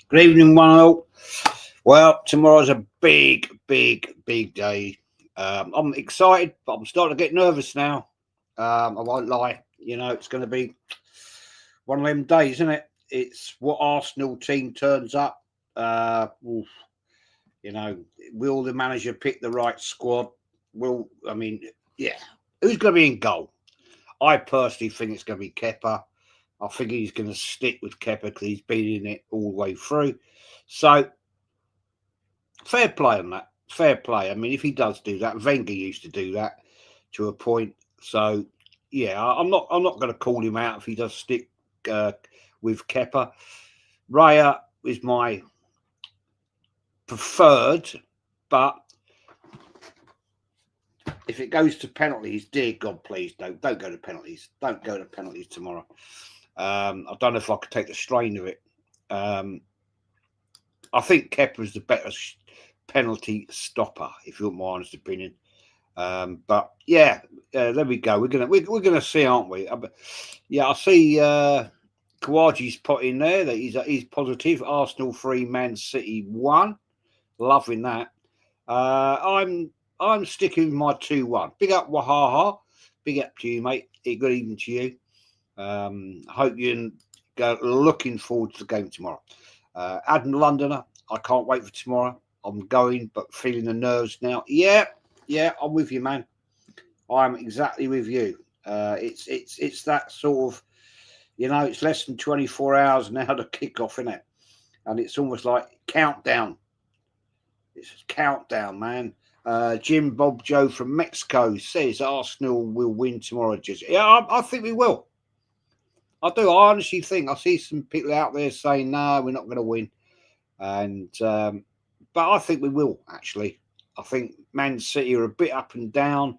Good evening, one and all. Well, tomorrow's a big day. I'm excited, but I'm starting to get nervous now. I won't lie. It's going to be one of them days, isn't it? It's what Arsenal team turns up. Oof, you know, will the manager pick the right squad? Yeah. Who's going to be in goal? I personally think it's going to be Kepa. I think he's going to stick with Kepa because he's been in it all the way through. So fair play on that. Fair play. I mean, if he does do that, Wenger used to do that to a point. So yeah, I'm not going to call him out if he does stick with Kepa. Raya is my preferred, but if it goes to penalties, dear God, please don't go to penalties. Don't go to penalties tomorrow. I don't know if I could take the strain of it. I think Kepa is the better penalty stopper, if you want my honest opinion. But yeah, there we go. We're gonna see, aren't we? Yeah, I see. Kawaji's put in there that he's positive. Arsenal 3, Man City 1. Loving that. I'm sticking with my 2-1. Big up Wahaha. Big up to you, mate. Good evening to you. I hope you're looking forward to the game tomorrow. Adam Londoner, I can't wait for tomorrow. I'm going, but feeling the nerves now. Yeah, I'm with you, man. I'm exactly with you. It's that sort of, it's less than 24 hours now to kick off, isn't it? And it's almost like countdown. It's a countdown, man. Jim Bob Joe from Mexico says Arsenal will win tomorrow. I think we will. I do. I honestly think. I see some people out there saying, no, we're not going to win. And but I think we will, actually. I think Man City are a bit up and down.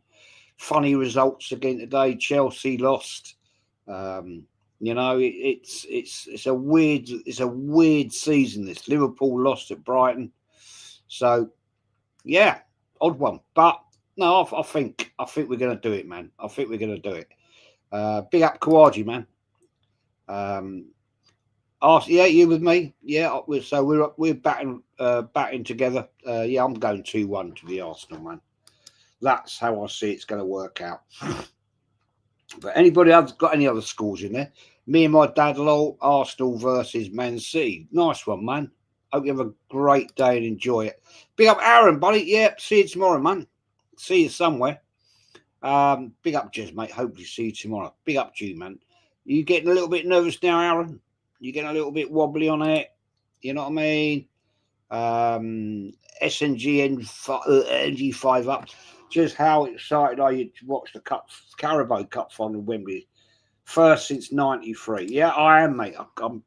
Funny results again today. Chelsea lost. It's a weird season. This Liverpool lost at Brighton. So yeah, odd one. But no, I think we're going to do it, man. I think we're going to do it. Big up Kawaji, man. Yeah, you with me? Yeah, we're batting together. Yeah, I'm going 2-1 to the Arsenal, man. That's how I see it's going to work out. But anybody else got any other scores in there? Me and my dad, lol. Arsenal versus Man City. Nice one, man. Hope you have a great day and enjoy it. Big up Aaron, buddy. Yeah, see you tomorrow, man. See you somewhere. Big up, Jez, mate. Hopefully see you tomorrow. Big up to you, man. You getting a little bit nervous now, Aaron? You getting a little bit wobbly on it? You know what I mean? SNG5 up. Just how excited are you to watch the Carabao Cup final in Wembley? First since '93. Yeah, I am, mate. I'm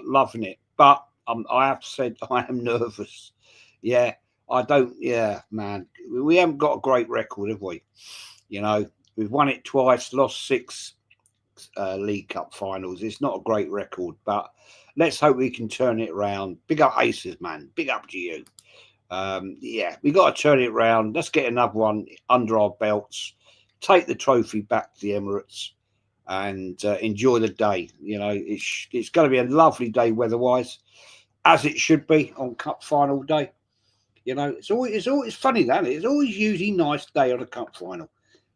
loving it. But I have said I am nervous. Yeah, I don't. Yeah, man. We haven't got a great record, have we? We've won it twice, lost 6 League Cup finals. It's not a great record, but let's hope we can turn it around. Big up Aces, man. Big up to you. We got to turn it around. Let's get another one under our belts. Take the trophy back to the Emirates and enjoy the day. It's going to be a lovely day weather-wise, as it should be on Cup final day. It's always funny, that it's always usually nice day on a Cup final,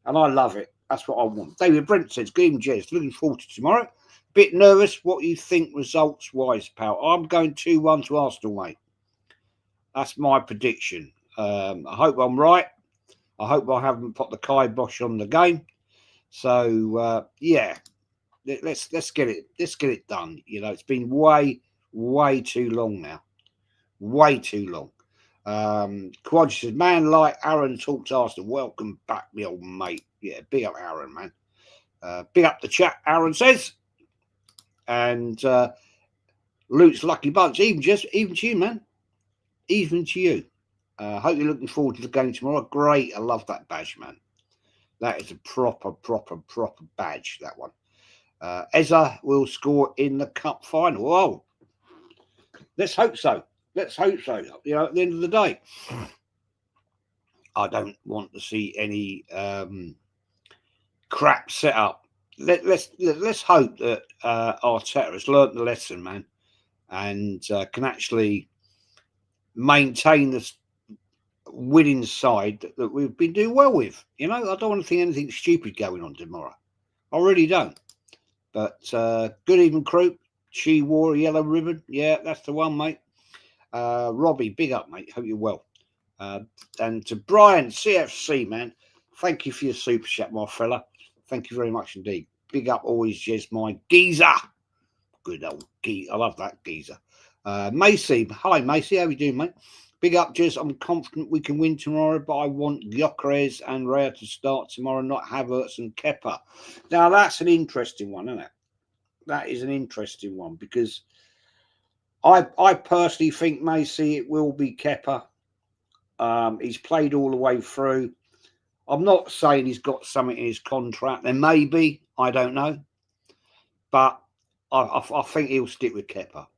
and I love it. That's what I want. David Brent says, "Good evening, Jez. Looking forward to tomorrow. Bit nervous. What do you think results-wise, pal?" I'm going 2-1 to Arsenal, mate. That's my prediction. I hope I'm right. I hope I haven't put the kibosh on the game. So yeah, let's get it done. It's been way too long now. Way too long. Quad says, man, like Aaron talks Arsenal. Welcome back, my old mate. Yeah, big up Aaron, man. Big up the chat, Aaron says. And Luke's lucky bunch. Even to you, man. Even to you. Hope you're looking forward to the game tomorrow. Great. I love that badge, man. That is a proper badge, that one. Eza will score in the cup final. Oh, let's hope so. Let's hope so. At the end of the day, I don't want to see any crap set up. Let's hope that Arteta has learnt the lesson, man, and can actually maintain the winning side that we've been doing well with. You know, I don't want to think anything stupid going on tomorrow. I really don't. But good evening, crew. She wore a yellow ribbon. Yeah, that's the one, mate. Robbie, big up, mate. Hope you're well. And to Brian, CFC, man, thank you for your super chat, my fella. Thank you very much indeed. Big up always, Jez, my geezer. Good old geezer. I love that geezer. Macy, hi, Macy. How you doing, mate? Big up, Jez. I'm confident we can win tomorrow, but I want Gyökeres and Raya to start tomorrow, not Havertz and Kepa. Now, that's an interesting one, isn't it? That is an interesting one because I personally think, Macy, it will be Kepa. He's played all the way through. I'm not saying he's got something in his contract. There may be, I don't know. But I think he'll stick with Kepa.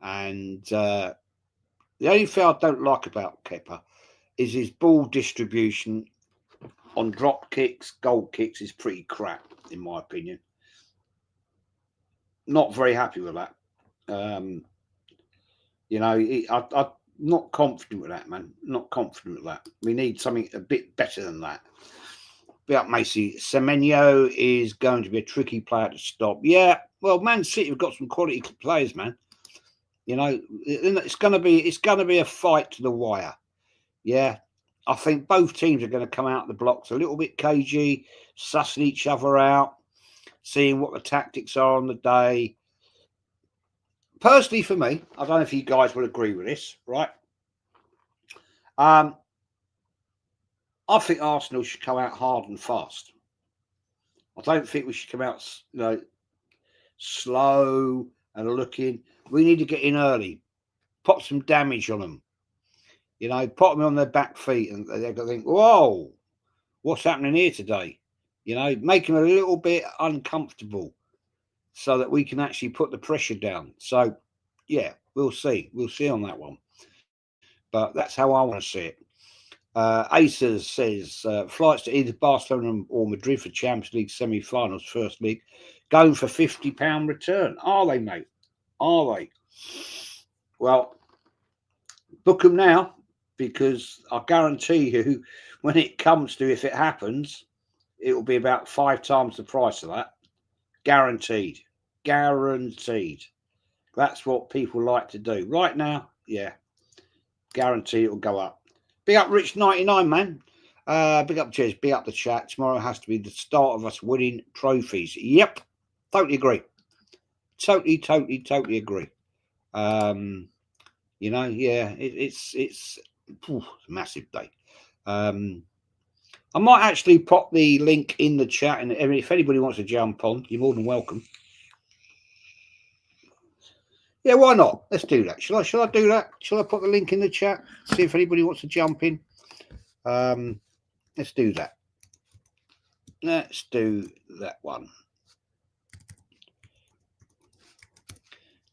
And the only thing I don't like about Kepa is his ball distribution on drop kicks, goal kicks is pretty crap, in my opinion. Not very happy with that. You know, I'm not confident with that, man. Not confident with that. We need something a bit better than that. Bit up, Macy. Semenyo is going to be a tricky player to stop. Yeah, well, Man City have got some quality players, man. You know, it's going to be a fight to the wire. Yeah, I think both teams are going to come out the blocks a little bit cagey, sussing each other out, seeing what the tactics are on the day. Personally, for me, I don't know if you guys will agree with this, right? I think Arsenal should come out hard and fast. I don't think we should come out, you know, slow and looking. We need to get in early, pop some damage on them. You know, pop them on their back feet, and they're going to think, "Whoa, what's happening here today?" You know, make them a little bit uncomfortable, so that we can actually put the pressure down. So, yeah, we'll see. We'll see on that one. But that's how I want to see it. Aces says flights to either Barcelona or Madrid for Champions League semi-finals, first league, going for £50 return. Are they, mate? Are they? Well, book them now, because I guarantee you, when it comes to, if it happens, it will be about 5 times the price of that. Guaranteed. Guaranteed. That's what people like to do. Right now, yeah, guarantee it will go up. Big up Rich99, man. Big up Jez, big up the chat. Tomorrow has to be the start of us winning trophies. Yep, totally agree. Totally agree. You know, yeah, it's a massive day. I might actually pop the link in the chat, and if anybody wants to jump on, you're more than welcome. Yeah, why not? Let's do that. Shall I do that? Shall I put the link in the chat? See if anybody wants to jump in. Let's do that. Let's do that one.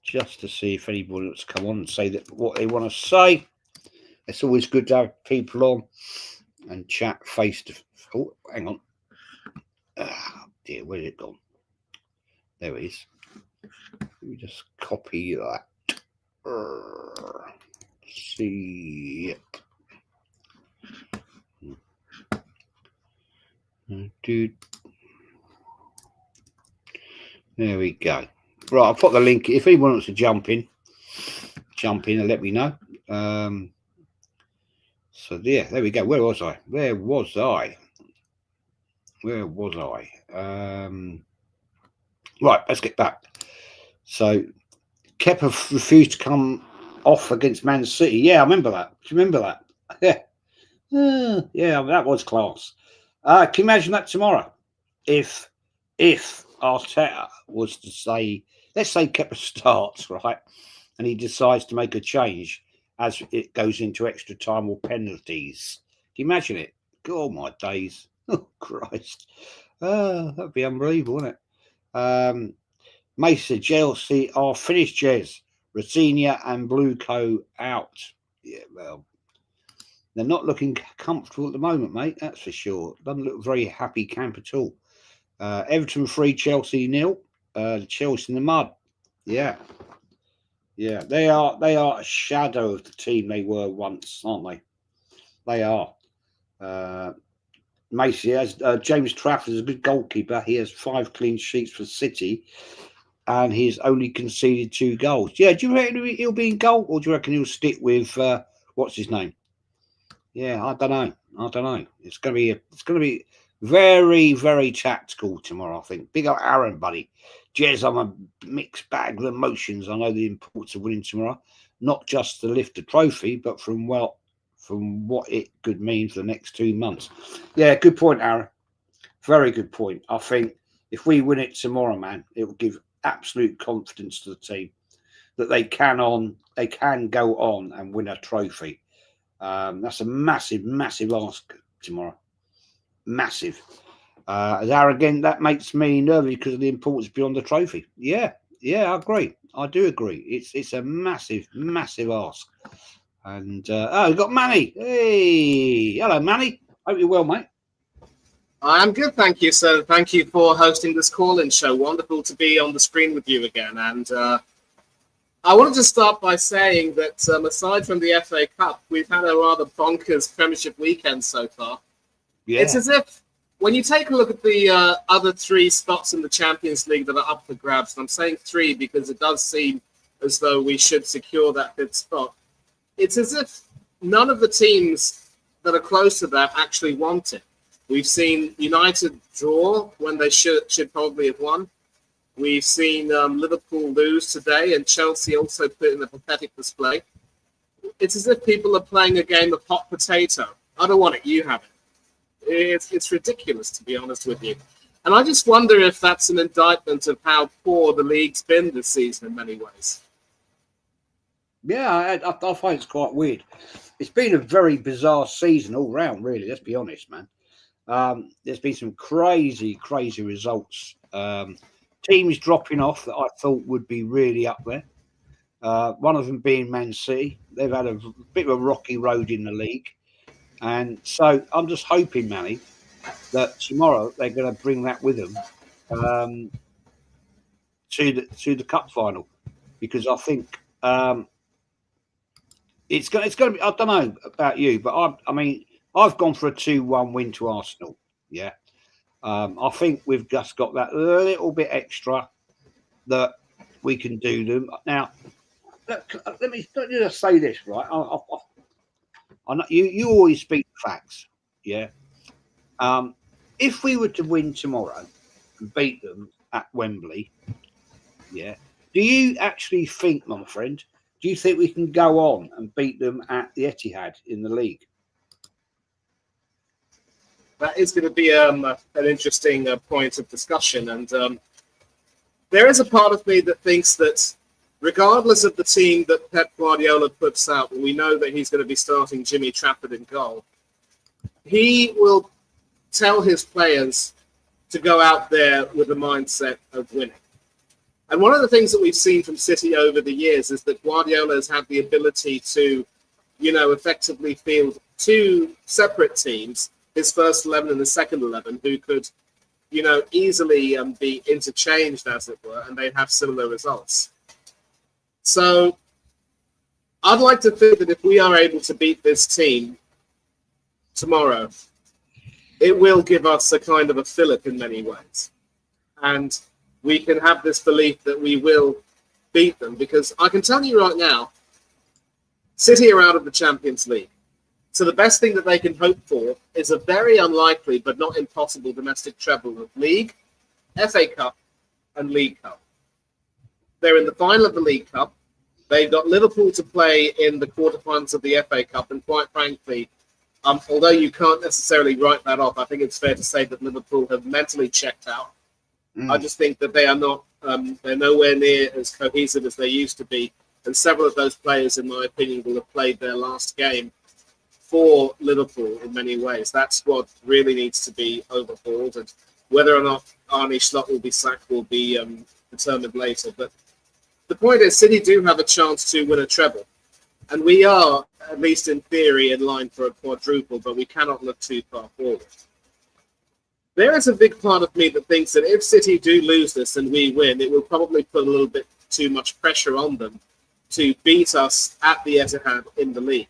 Just to see if anybody wants to come on and say that what they want to say. It's always good to have people on and chat face to face. Oh, hang on. Oh, dear, where's it gone? There it is. Let me just copy that. See. Dude. There we go. Right, I'll put the link. If anyone wants to jump in and let me know. So yeah, there we go. Where was I? Right, let's get back. So Kepa refused to come off against Man City. Yeah, I remember that. Do you remember that? Yeah. Yeah, that was class. Can you imagine that tomorrow? If Arteta was to say, let's say Kepa starts, right, and he decides to make a change as it goes into extra time or penalties. Can you imagine it? Oh, my days. Oh, Christ. That'd be unbelievable, wouldn't it? Mesa, Chelsea are finished, Jez. Rafinha and Bluco out. Yeah, well, they're not looking comfortable at the moment, mate. That's for sure. Doesn't look very happy camp at all. Everton 3, Chelsea 0. Chelsea in the mud. Yeah. Yeah, they are. They are a shadow of the team they were once, aren't they? They are. Uh, Macy has James Trafford is a good goalkeeper. He has 5 clean sheets for City, and he's only conceded 2 goals. Yeah, do you reckon he'll be in goal, or do you reckon he'll stick with what's his name? Yeah, I don't know. I don't know. It's going to be very, very tactical tomorrow. I think. Big up Aaron, buddy. Jez, I'm a mixed bag of emotions. I know the importance of winning tomorrow, not just to lift the trophy, but from what it could mean for the next 2 months. Yeah, good point, Aaron. Very good point. I think if we win it tomorrow, man, it will give absolute confidence to the team that they can go on and win a trophy. That's a massive, massive ask tomorrow. Massive. As arrogant, that makes me nervous because of the importance beyond the trophy. Yeah, I agree. I do agree. It's a massive, massive ask. And we've got Manny. Hey, hello, Manny. Hope you're well, mate. I'm good, thank you, sir. Thank you for hosting this call-in show. Wonderful to be on the screen with you again. And I wanted to start by saying that aside from the FA Cup, we've had a rather bonkers Premiership weekend so far. Yeah. It's as if when you take a look at the other 3 spots in the Champions League that are up for grabs, and I'm saying 3 because it does seem as though we should secure that 5th spot, it's as if none of the teams that are close to that actually want it. We've seen United draw when they should probably have won. We've seen Liverpool lose today, and Chelsea also put in a pathetic display. It's as if people are playing a game of hot potato. I don't want it, you have it. It's ridiculous, to be honest with you. And I just wonder if that's an indictment of how poor the league's been this season in many ways. Yeah, I find it's quite weird. It's been a very bizarre season all round, really. Let's be honest, man. There's been some crazy results. Teams dropping off that I thought would be really up there. One of them being Man City. They've had a bit of a rocky road in the league. And so I'm just hoping, Manny, that tomorrow they're going to bring that with them to the cup final. Because I think it's going to be, I don't know about you, but I mean, I've gone for a 2-1 win to Arsenal. Yeah. I think we've just got that little bit extra that we can do them. Now, let me just say this, right? I know you always speak facts. Yeah. If we were to win tomorrow and beat them at Wembley, yeah, do you actually think, my friend, do you think we can go on and beat them at the Etihad in the league? That is going to be an interesting point of discussion. And there is a part of me that thinks that regardless of the team that Pep Guardiola puts out, we know that he's going to be starting Jimmy Trafford in goal. He will tell his players to go out there with the mindset of winning. And one of the things that we've seen from City over the years is that Guardiola has had the ability to, effectively field 2 separate teams, his first 11 and the second 11, who could, easily be interchanged, as it were, and they'd have similar results. So I'd like to think that if we are able to beat this team tomorrow, it will give us a kind of a fillip in many ways. And we can have this belief that we will beat them, because I can tell you right now, City are out of the Champions League. So the best thing that they can hope for is a very unlikely but not impossible domestic treble of League, FA Cup, and League Cup. They're in the final of the League Cup. They've got Liverpool to play in the quarterfinals of the FA Cup, and quite frankly, although you can't necessarily write that off, I think it's fair to say that Liverpool have mentally checked out. I just think that they are not, they're nowhere near as cohesive as they used to be. And several of those players, in my opinion, will have played their last game for Liverpool in many ways. That squad really needs to be overhauled. And whether or not Arne Slot will be sacked will be determined later. But the point is, City do have a chance to win a treble. And we are, at least in theory, in line for a quadruple, but we cannot look too far forward. There is a big part of me that thinks that if City do lose this and we win, it will probably put a little bit too much pressure on them to beat us at the Etihad in the league,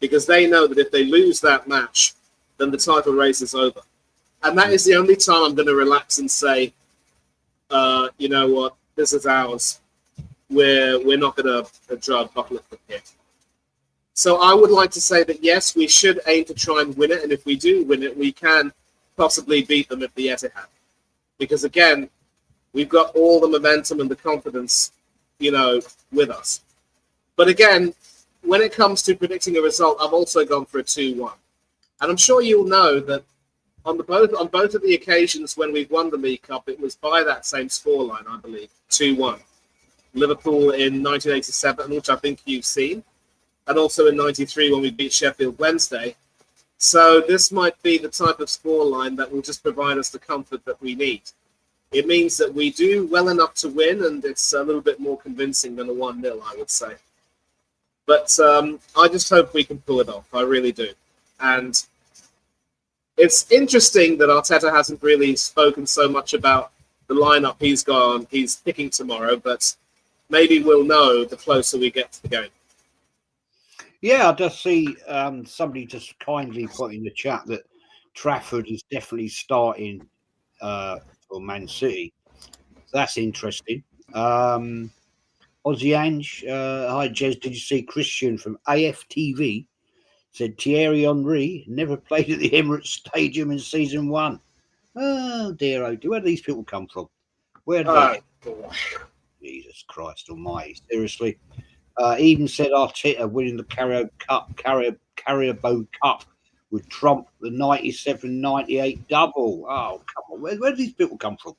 because they know that if they lose that match, then the title race is over. And that is the only time I'm going to relax and say, you know what, this is ours. We're not going to draw a buckle from here. So I would like to say that, yes, we should aim to try and win it. And if we do win it, we can possibly beat them at the Etihad. Because, again, we've got all the momentum and the confidence, with us. But, again, when it comes to predicting a result, I've also gone for a 2-1. And I'm sure you'll know that on both of the occasions when we've won the League Cup, it was by that same scoreline, I believe, 2-1. Liverpool in 1987, which I think you've seen, and also in 93 when we beat Sheffield Wednesday. So this might be the type of scoreline that will just provide us the comfort that we need. It means that we do well enough to win, and it's a little bit more convincing than a 1-0, I would say. But I just hope we can pull it off. I really do. And it's interesting that Arteta hasn't really spoken so much about the lineup he's picking tomorrow, but maybe we'll know the closer we get to the game. Yeah, I just see somebody just kindly put in the chat that Trafford is definitely starting for Man City. So that's interesting. Aussie Ange, hi Jez, did you see Christian from AFTV said Thierry Henry never played at the Emirates Stadium in season 1. Oh dear, oh dear. Where do these people come from? Where do they? Jesus Christ Almighty! Seriously, even said Arteta winning the Carabao Cup would trump the 97-98 double. Oh come on, where do these people come from?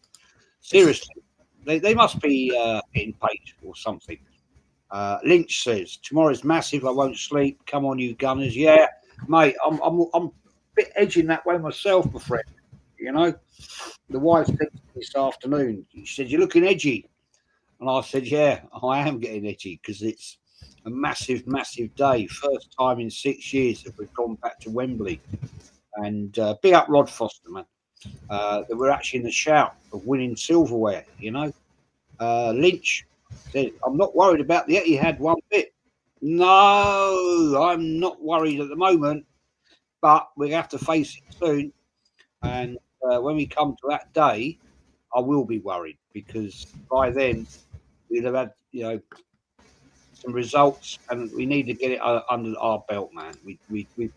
Seriously, they must be getting paid or something. Lynch says tomorrow's massive. I won't sleep. Come on, you Gunners. Yeah, mate. I'm a bit edging that way myself, my friend. The wife said this afternoon. She said you're looking edgy, and I said, yeah, I am getting edgy because it's a massive, massive day. First time in 6 years that we've gone back to Wembley, and big up Rod Foster, man. That we're actually in the shout of winning silverware. Lynch said, I'm not worried about the Etihad one bit. No, I'm not worried at the moment, but we have to face it soon. And when we come to that day, I will be worried because by then we'll have had, some results, and we need to get it under our belt, man. We haven't,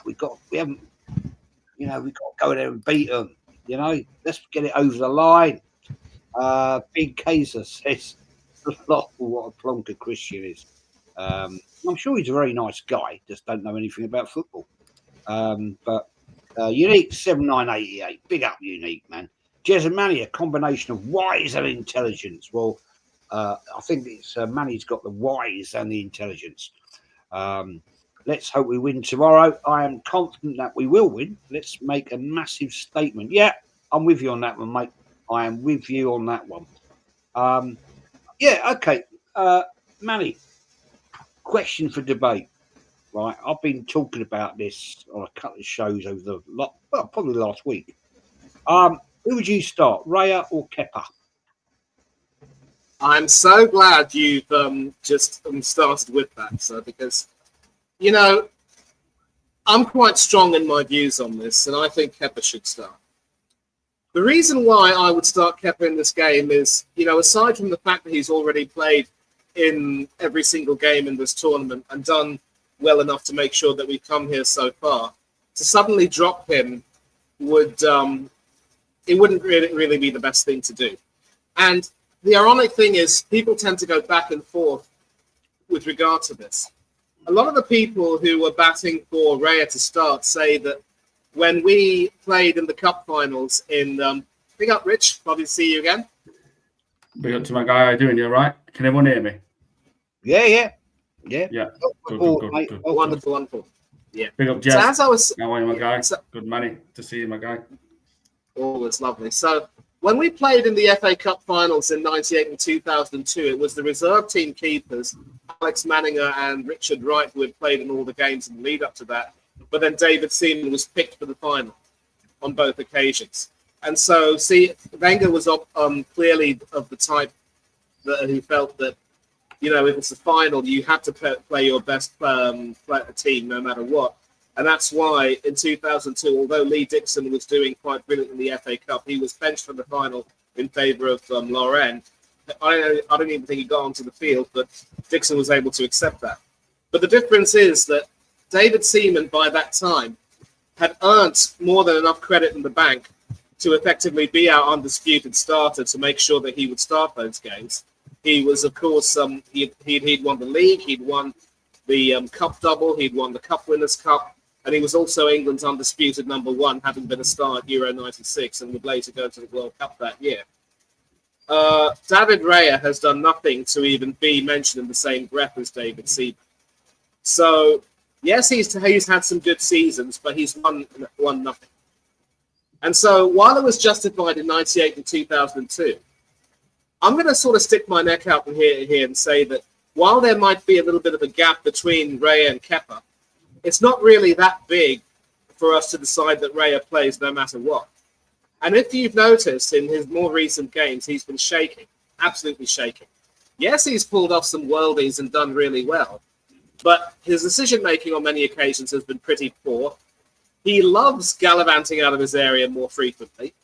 we've got to go there and beat them. Let's get it over the line. Big Kaiser says, what a plonker Christian is. I'm sure he's a very nice guy, just don't know anything about football. But Unique 7988, big up Unique, man. Jezamani, a combination of wise and intelligence. Well, I think it's Manny's got the wise and the intelligence. Let's hope we win tomorrow. I am confident that we will win. Let's make a massive statement. Yeah, I'm with you on that one, mate. I am with you on that one. Okay. Manny, question for debate. Right, I've been talking about this on a couple of shows over probably last week. Who would you start, Raya or Kepa? I'm so glad you've just started with that, sir, because, I'm quite strong in my views on this, and I think Kepa should start. The reason why I would start Kepa in this game is, aside from the fact that he's already played in every single game in this tournament and done well enough to make sure that we've come here so far, to suddenly drop him wouldn't really be the best thing to do. And the ironic thing is people tend to go back and forth with regard to this. A lot of the people who were batting for Raya to start say that when we played in the cup finals in big up Rich, lovely to see you again. Big up to my guy. How you doing? You all right? Can everyone hear me? Yeah. Good. Wonderful. Yeah. Big up, Jez. So as I was, how are you, my guy? Good money to see you, my guy. Always lovely. So when we played in the FA Cup finals in 98 and 2002, it was the reserve team keepers, Alex Manninger and Richard Wright, who had played in all the games in the lead up to that. But then David Seaman was picked for the final on both occasions. And so, Wenger was clearly of the type that he felt that if it's the final, you have to play your best team no matter what. And that's why in 2002, although Lee Dixon was doing quite brilliantly in the FA Cup, he was benched for the final in favour of Lorraine. I don't even think he got onto the field, but Dixon was able to accept that. But the difference is that David Seaman, by that time, had earned more than enough credit in the bank to effectively be our undisputed starter to make sure that he would start those games. He was, of course, he'd won the league, he'd won the cup double, he'd won the Cup Winners' Cup, and he was also England's undisputed number one, having been a star at Euro 96 and would later go to the World Cup that year. David Raya has done nothing to even be mentioned in the same breath as David Seaman. So, yes, he's had some good seasons, but he's won nothing. And so, while it was justified in 98 and 2002, I'm going to sort of stick my neck out here and say that while there might be a little bit of a gap between Raya and Kepa, it's not really that big for us to decide that Raya plays no matter what. And if you've noticed in his more recent games, he's been shaking, absolutely shaking. Yes, he's pulled off some worldies and done really well, but his decision-making on many occasions has been pretty poor. He loves gallivanting out of his area more frequently.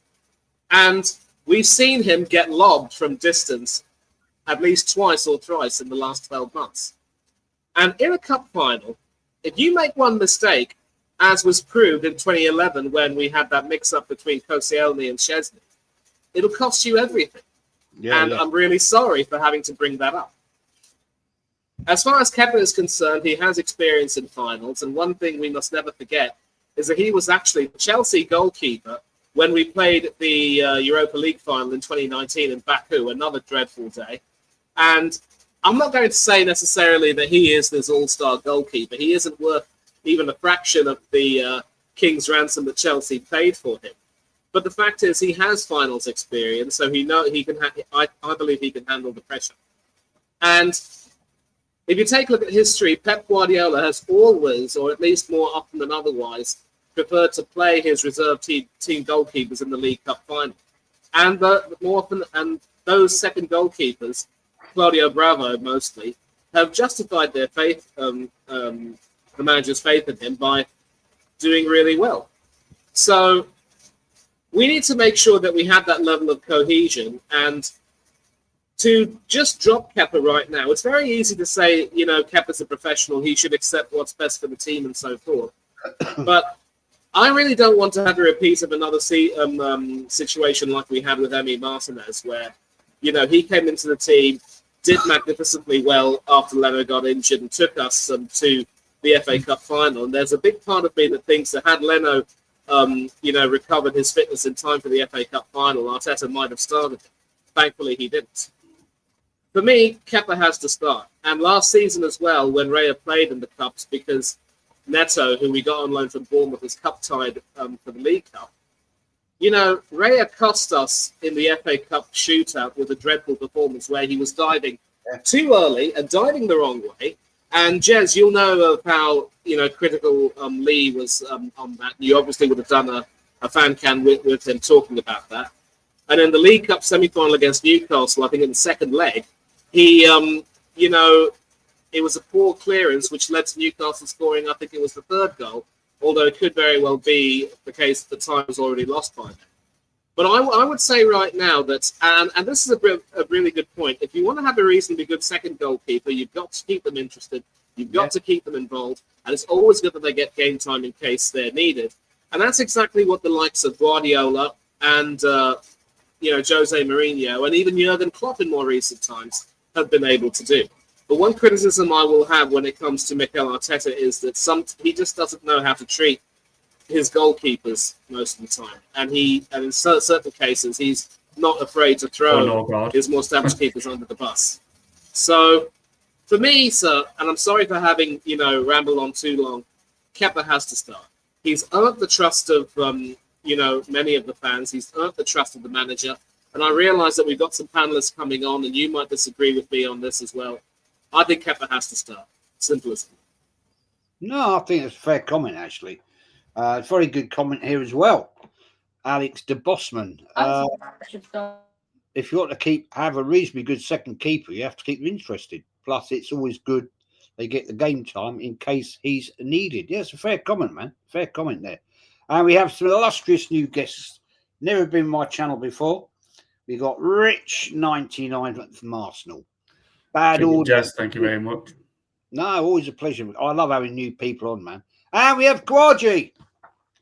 And we've seen him get lobbed from distance at least twice or thrice in the last 12 months. And in a cup final, if you make one mistake, as was proved in 2011 when we had that mix-up between Koscielny and Szczesny, it'll cost you everything. I'm really sorry for having to bring that up. As far as Kepa is concerned, he has experience in finals, and one thing we must never forget is that he was actually the Chelsea goalkeeper when we played the Europa League final in 2019 in Baku, another dreadful day. And I'm not going to say necessarily that he is this all-star goalkeeper. He isn't worth even a fraction of the king's ransom that Chelsea paid for him. But the fact is, he has finals experience, so he can. I believe he can handle the pressure. And if you take a look at history, Pep Guardiola has always, or at least more often than otherwise, preferred to play his reserve team goalkeepers in the League Cup final. And more often, and those second goalkeepers, Claudio Bravo mostly, have justified their faith, the manager's faith in him by doing really well. So we need to make sure that we have that level of cohesion, and to just drop Kepa right now, it's very easy to say, Kepa's a professional, he should accept what's best for the team and so forth. But I really don't want to have a repeat of another situation like we had with Emi Martinez, where, he came into the team, did magnificently well after Leno got injured and took us to the FA Cup final. And there's a big part of me that thinks that had Leno, recovered his fitness in time for the FA Cup final, Arteta might have started it. Thankfully, he didn't. For me, Kepa has to start. And last season as well, when Raya played in the Cups, because Neto, who we got on loan from Bournemouth, was cup-tied for the League Cup. Raya cost us in the FA Cup shootout with a dreadful performance where he was diving too early and diving the wrong way. And Jez, you'll know of how critical Lee was on that. You obviously would have done a fan can with him talking about that. And in the League Cup semi-final against Newcastle, I think in the second leg, he, it was a poor clearance which led to Newcastle scoring, I think it was the third goal, although it could very well be the case that the time was already lost by then. But I would say right now that, and this is a really good point, if you want to have a reasonably good second goalkeeper, you've got to keep them interested, you've got to keep them involved, and it's always good that they get game time in case they're needed. And that's exactly what the likes of Guardiola and, Jose Mourinho and even Jurgen Klopp in more recent times have been able to do. But one criticism I will have when it comes to Mikel Arteta is that he just doesn't know how to treat his goalkeepers most of the time. And in certain cases, he's not afraid to throw his more established keepers under the bus. So, for me, sir, and I'm sorry for having, rambled on too long, Kepa has to start. He's earned the trust of, many of the fans. He's earned the trust of the manager. And I realise that we've got some panellists coming on, and you might disagree with me on this as well. I think Kepa has to start. Simple as that. No, I think it's a fair comment, actually. Very good comment here as well. Alex de Bosman. If you want to have a reasonably good second keeper, you have to keep them interested. Plus, it's always good they get the game time in case he's needed. Yeah, it's a fair comment, man. Fair comment there. And we have some illustrious new guests. Never been my channel before. We got Rich 99 from Arsenal. Bad order. Jazz, thank you very much. No, always a pleasure. I love having new people on, man. And we have Kawaji.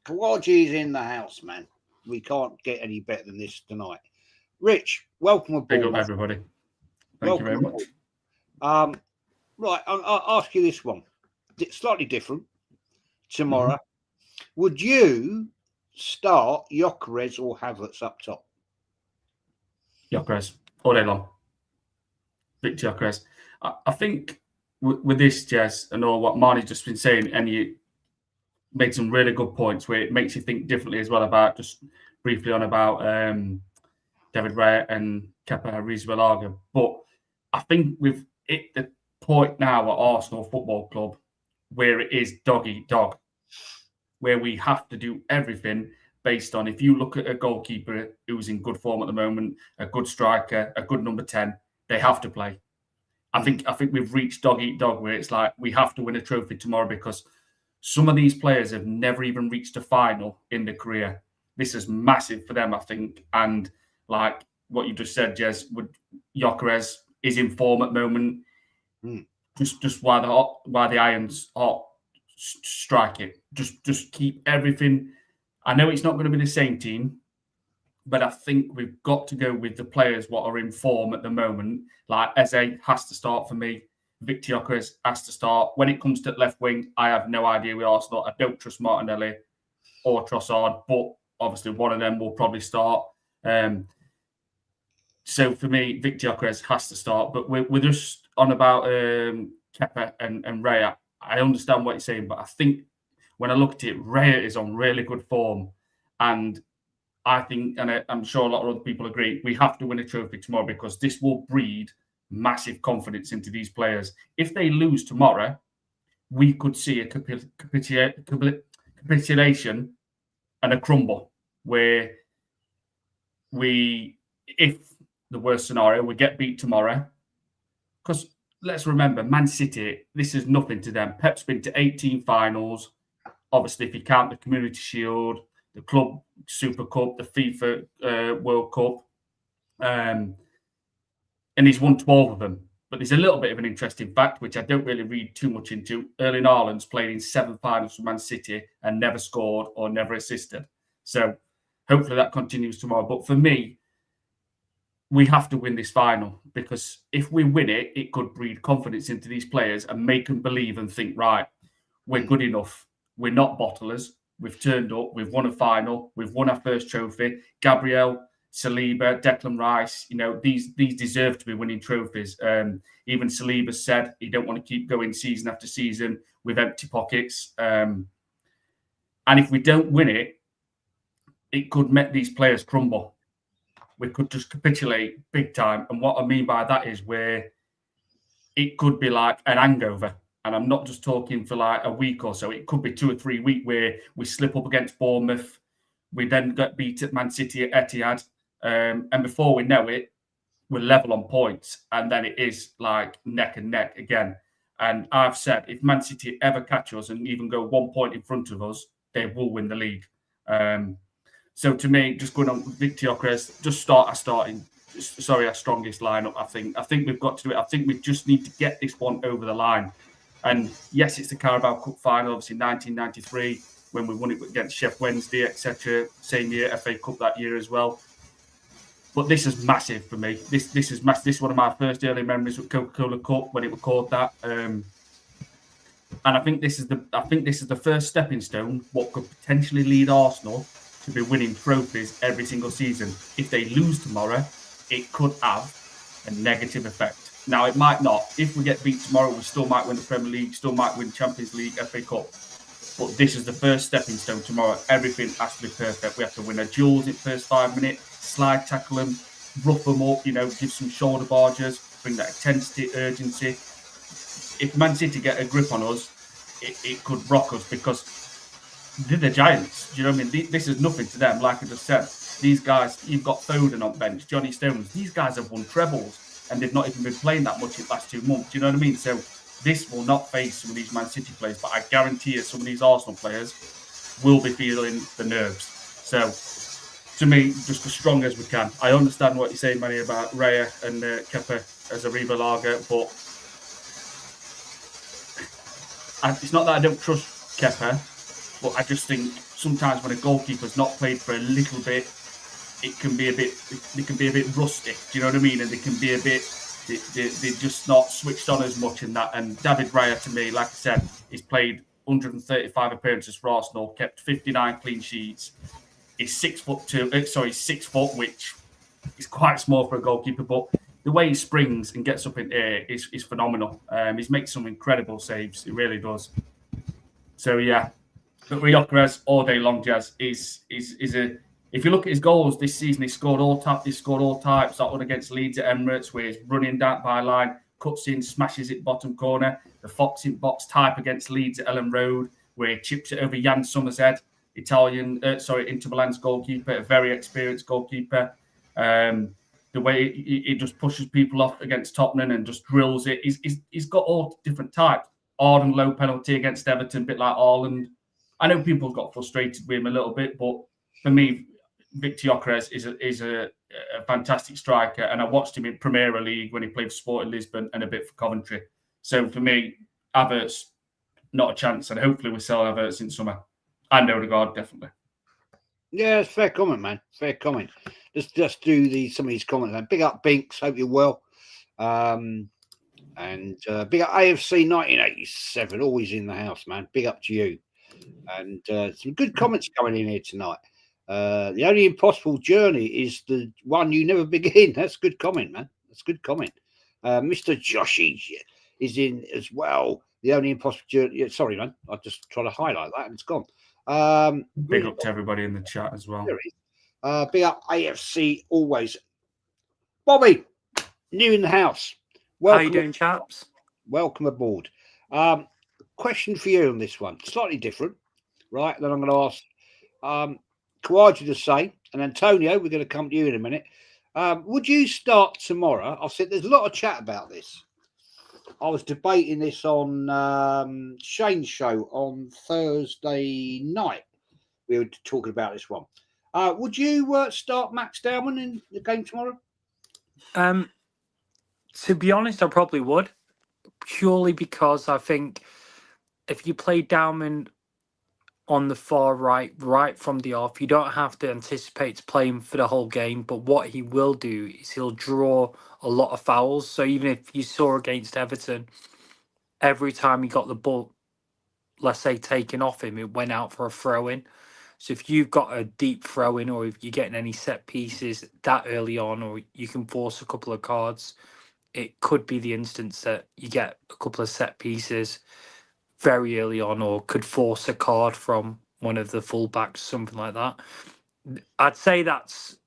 Kawaji is in the house, man. We can't get any better than this tonight. Rich, welcome aboard. Big up, everybody. Thank you very much. Right, I'll ask you this one. It's slightly different. Tomorrow, would you start Gyökeres or Havertz up top? Gyökeres, all day long. Victor Gyökeres. I think with this, Jess, and all what Marnie's just been saying, and you made some really good points where it makes you think differently as well about, just briefly on about David Raya and Kepa Arrizabalaga. But I think with it, the point now at Arsenal Football Club where it is dog eat dog, where we have to do everything based on, if you look at a goalkeeper who's in good form at the moment, a good striker, a good number 10, they have to play. I think we've reached dog eat dog where it's like we have to win a trophy tomorrow because some of these players have never even reached a final in their career. This is massive for them, I think. And like what you just said, Jez, with Gyökeres is in form at the moment. Just while the irons hot, strike it. Just keep everything. I know it's not going to be the same team, but I think we've got to go with the players what are in form at the moment. Like Eze has to start for me. Victor Gyökeres has to start. When it comes to left wing, I have no idea with Arsenal. I don't trust Martinelli or Trossard, but obviously one of them will probably start. So for me, Victor Gyökeres has to start. But we're just on about Kepa and Raya. I understand what you're saying, but I think when I look at it, Raya is on really good form. And I think, and I'm sure a lot of other people agree, we have to win a trophy tomorrow because this will breed massive confidence into these players. If they lose tomorrow, we could see a capitulation and a crumble where if the worst scenario, we get beat tomorrow. Because let's remember, Man City, this is nothing to them. Pep's been to 18 finals. Obviously, if you count the Community Shield, the Club Super Cup, the FIFA World Cup, and he's won 12 of them. But there's a little bit of an interesting fact, which I don't really read too much into. Erling Haaland's played in 7 finals for Man City and never scored or never assisted. So hopefully that continues tomorrow. But for me, we have to win this final because if we win it, it could breed confidence into these players and make them believe and think, right, we're good enough. We're not bottlers. We've turned up. We've won a final. We've won our first trophy. Gabriel, Saliba, Declan Rice, these deserve to be winning trophies. Even Saliba said he don't want to keep going season after season with empty pockets. And if we don't win it, it could make these players crumble. We could just capitulate big time. And what I mean by that is where it could be like an hangover. And I'm not just talking for like a week or so. It could be 2 or 3 weeks where we slip up against Bournemouth. We then get beat at Man City at Etihad. And before we know it, we're level on points. And then it is like neck and neck again. And I've said, if Man City ever catch us and even go 1 point in front of us, they will win the league. So to me, just going on Victor Gyökeres, just start our strongest lineup, I think. I think we've got to do it. I think we just need to get this one over the line. And yes, it's the Carabao Cup final, obviously 1993, when we won it against Sheffield Wednesday, etc. Same year, FA Cup that year as well. But this is massive for me. This is massive. This is one of my first early memories with Coca-Cola Cup when it was called that. And I think this is the first stepping stone what could potentially lead Arsenal to be winning trophies every single season. If they lose tomorrow, it could have a negative effect. Now, it might not. If we get beat tomorrow, we still might win the Premier League, still might win Champions League, FA Cup. But this is the first stepping stone tomorrow. Everything has to be perfect. We have to win a duels in the first 5 minutes, slide tackle them, rough them up, give some shoulder barges, bring that intensity, urgency. If Man City get a grip on us, it could rock us because they're the Giants. Do you know what I mean? This is nothing to them. Like I just said, these guys, you've got Foden on bench, Johnny Stones. These guys have won trebles. and they've not even been playing that much in the last 2 months. Do you know what I mean? So this will not face some of these Man City players, but I guarantee you some of these Arsenal players will be feeling the nerves. So to me, just as strong as we can. I understand what you're saying, Manny, about Raya and Kepa as a Riva Lager, but it's not that I don't trust Kepa, but I just think sometimes when a goalkeeper's not played for a little bit, it can be a bit rusty. Do you know what I mean? And they can be a bit, they're just not switched on as much in that. And David Raya, to me, like I said, he's played 135 appearances for Arsenal, kept 59 clean sheets. He's 6'2", 6 foot, which is quite small for a goalkeeper, but the way he springs and gets up in air is phenomenal. He's made some incredible saves. He really does. So yeah, but Gyökeres all day long, Jazz is a. If you look at his goals this season, he scored all types. That one against Leeds at Emirates, where he's running down byline, cuts in, smashes it bottom corner. The Fox in box type against Leeds at Ellen Road, where he chips it over Jan Sommer's head. Inter Milan's goalkeeper, a very experienced goalkeeper. The way he just pushes people off against Tottenham and just drills it. He's got all different types. Hard and low penalty against Everton, a bit like Haaland. I know people got frustrated with him a little bit, but for me, Victor Gyökeres is a fantastic striker, and I watched him in Premier League when he played for Sporting Lisbon and a bit for Coventry. So for me, Havertz, not a chance, and hopefully we sell Havertz in summer. And Odegaard, definitely. Yeah, it's fair comment, man. Fair comment. Just do some of these comments. Big up Binks. Hope you're well. And big up AFC 1987. Always in the house, man. Big up to you. And some good comments coming in here tonight. The only impossible journey is the one you never begin. That's a good comment, man. That's a good comment. Mr. Joshy is in as well. The only impossible journey. Yeah, sorry, man. I just try to highlight that and it's gone. Big up to everybody in the chat as well. Big up AFC always. Bobby, new in the house. Welcome. How you doing, chaps? Welcome aboard. Question for you on this one. Slightly different, right? Then I'm going to ask Kawaji the same, and Antonio, we're going to come to you in a minute. Would you start tomorrow? I said there's a lot of chat about this. I was debating this on Shane's show on Thursday night. We were talking about this one. Would you start Max Dowman in the game tomorrow? To be honest, I probably would. Purely because I think if you play Dowman on the far right from the off, you don't have to anticipate to play him for the whole game. But what he will do is he'll draw a lot of fouls. So even if you saw against Everton, every time he got the ball, let's say, taken off him, it went out for a throw-in. So if you've got a deep throw-in or if you're getting any set pieces that early on, or you can force a couple of cards, it could be the instance that you get a couple of set pieces very early on, or could force a card from one of the fullbacks, something like that. I'd say that's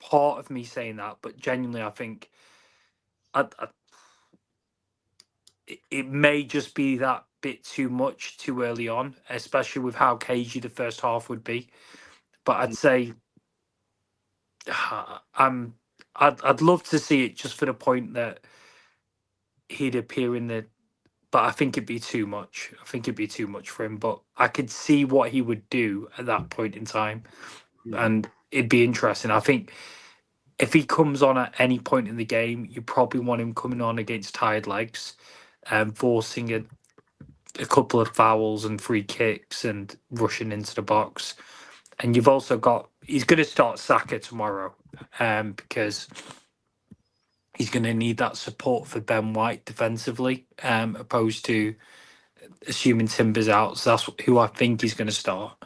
part of me saying that, but genuinely, I think it may just be that bit too much too early on, especially with how cagey the first half would be. But I'd say I'd love to see it just for the point that he'd appear in the. But I think it'd be too much. I think it'd be too much for him. But I could see what he would do at that point in time, and it'd be interesting. I think if he comes on at any point in the game, you probably want him coming on against tired legs, forcing a couple of fouls and free kicks and rushing into the box. And you've also got, he's going to start Saka tomorrow because he's going to need that support for Ben White defensively, opposed to assuming Timber's out. So that's who I think he's going to start.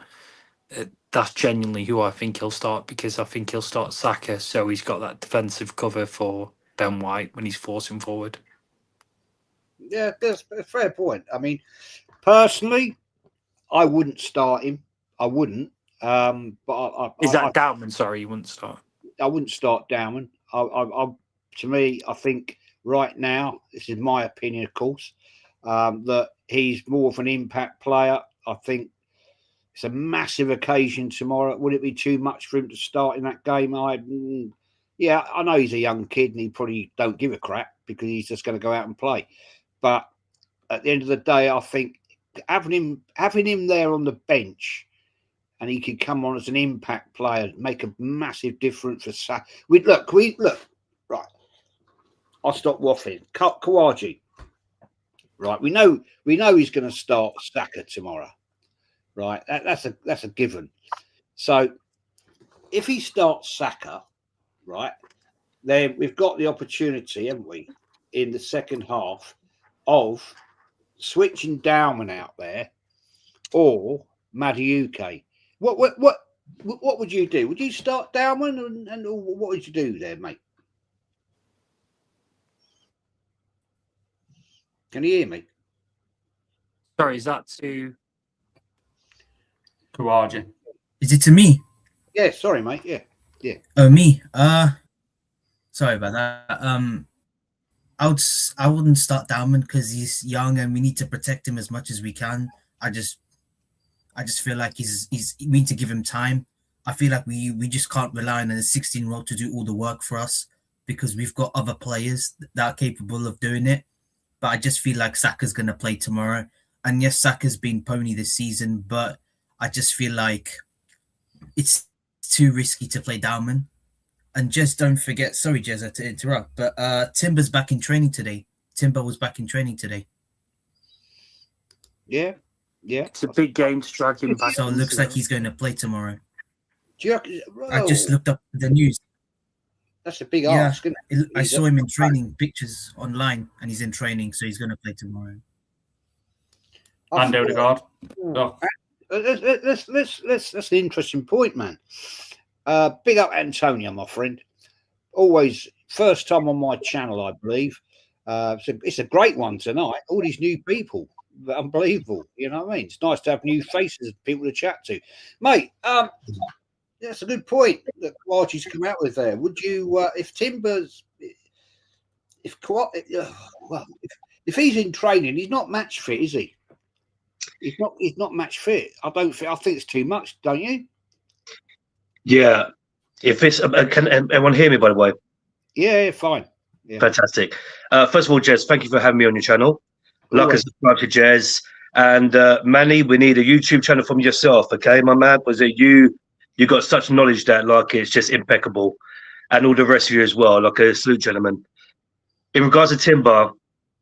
That's genuinely who I think he'll start, because I think he'll start Saka, so he's got that defensive cover for Ben White when he's forcing forward. Yeah, that's a fair point. I mean, personally, I wouldn't start him. I wouldn't. But Is that Dowman? Sorry, you wouldn't start. I wouldn't start Dowman. To me, I think right now, this is my opinion, of course, that he's more of an impact player. I think it's a massive occasion tomorrow. Would it be too much for him to start in that game? Yeah, I know he's a young kid and he probably don't give a crap because he's just going to go out and play. But at the end of the day, I think having him there on the bench and he could come on as an impact player, make a massive difference for Saka. Look, right. I'll stop waffling. Kawaji. Right, we know he's going to start Saka tomorrow. Right, that's a given. So if he starts Saka, right, then we've got the opportunity, haven't we, in the second half of switching Dowman out there or Madueke. What would you do? Would you start Dowman and what would you do there, mate? Can you hear me? Sorry, is that to Kawaji? Is it to me? Yeah, sorry, mate. Yeah. Oh, me. Sorry about that. I wouldn't start Dowman because he's young and we need to protect him as much as we can. I just feel like we need to give him time. I feel like we just can't rely on a 16-year-old to do all the work for us because we've got other players that are capable of doing it. But I just feel like Saka's going to play tomorrow. And yes, Saka's been pony this season, but I just feel like it's too risky to play Dowman. And just don't forget, sorry, Jezza, to interrupt, but Timber's back in training today. Timber was back in training today. Yeah. it's a big game to drag him back. So it looks like he's going to play tomorrow. Do you, I just looked up the news. That's a big Yeah, ask, isn't it? I saw him in training pictures online, and he's in training, so he's going to play tomorrow. And Odegaard. Oh. That's an interesting point, man. Big up Antonio, my friend. Always first time on my channel, I believe. It's a great one tonight. All these new people, unbelievable. You know what I mean? It's nice to have new faces, people to chat to, mate. That's a good point that Kawaji's come out with there. Would you, if Timbers, if he's in training, he's not match fit, is he? He's not match fit. I think it's too much, don't you? Yeah. If it's can everyone hear me, by the way? Yeah, fine. Yeah. Fantastic. First of all, Jez, thank you for having me on your channel. Like and subscribe to Jez. And Manny, we need a YouTube channel from yourself, okay, my man? Was it you got such knowledge that like it's just impeccable. And all the rest of you as well, like a salute, gentlemen. In regards to Timber,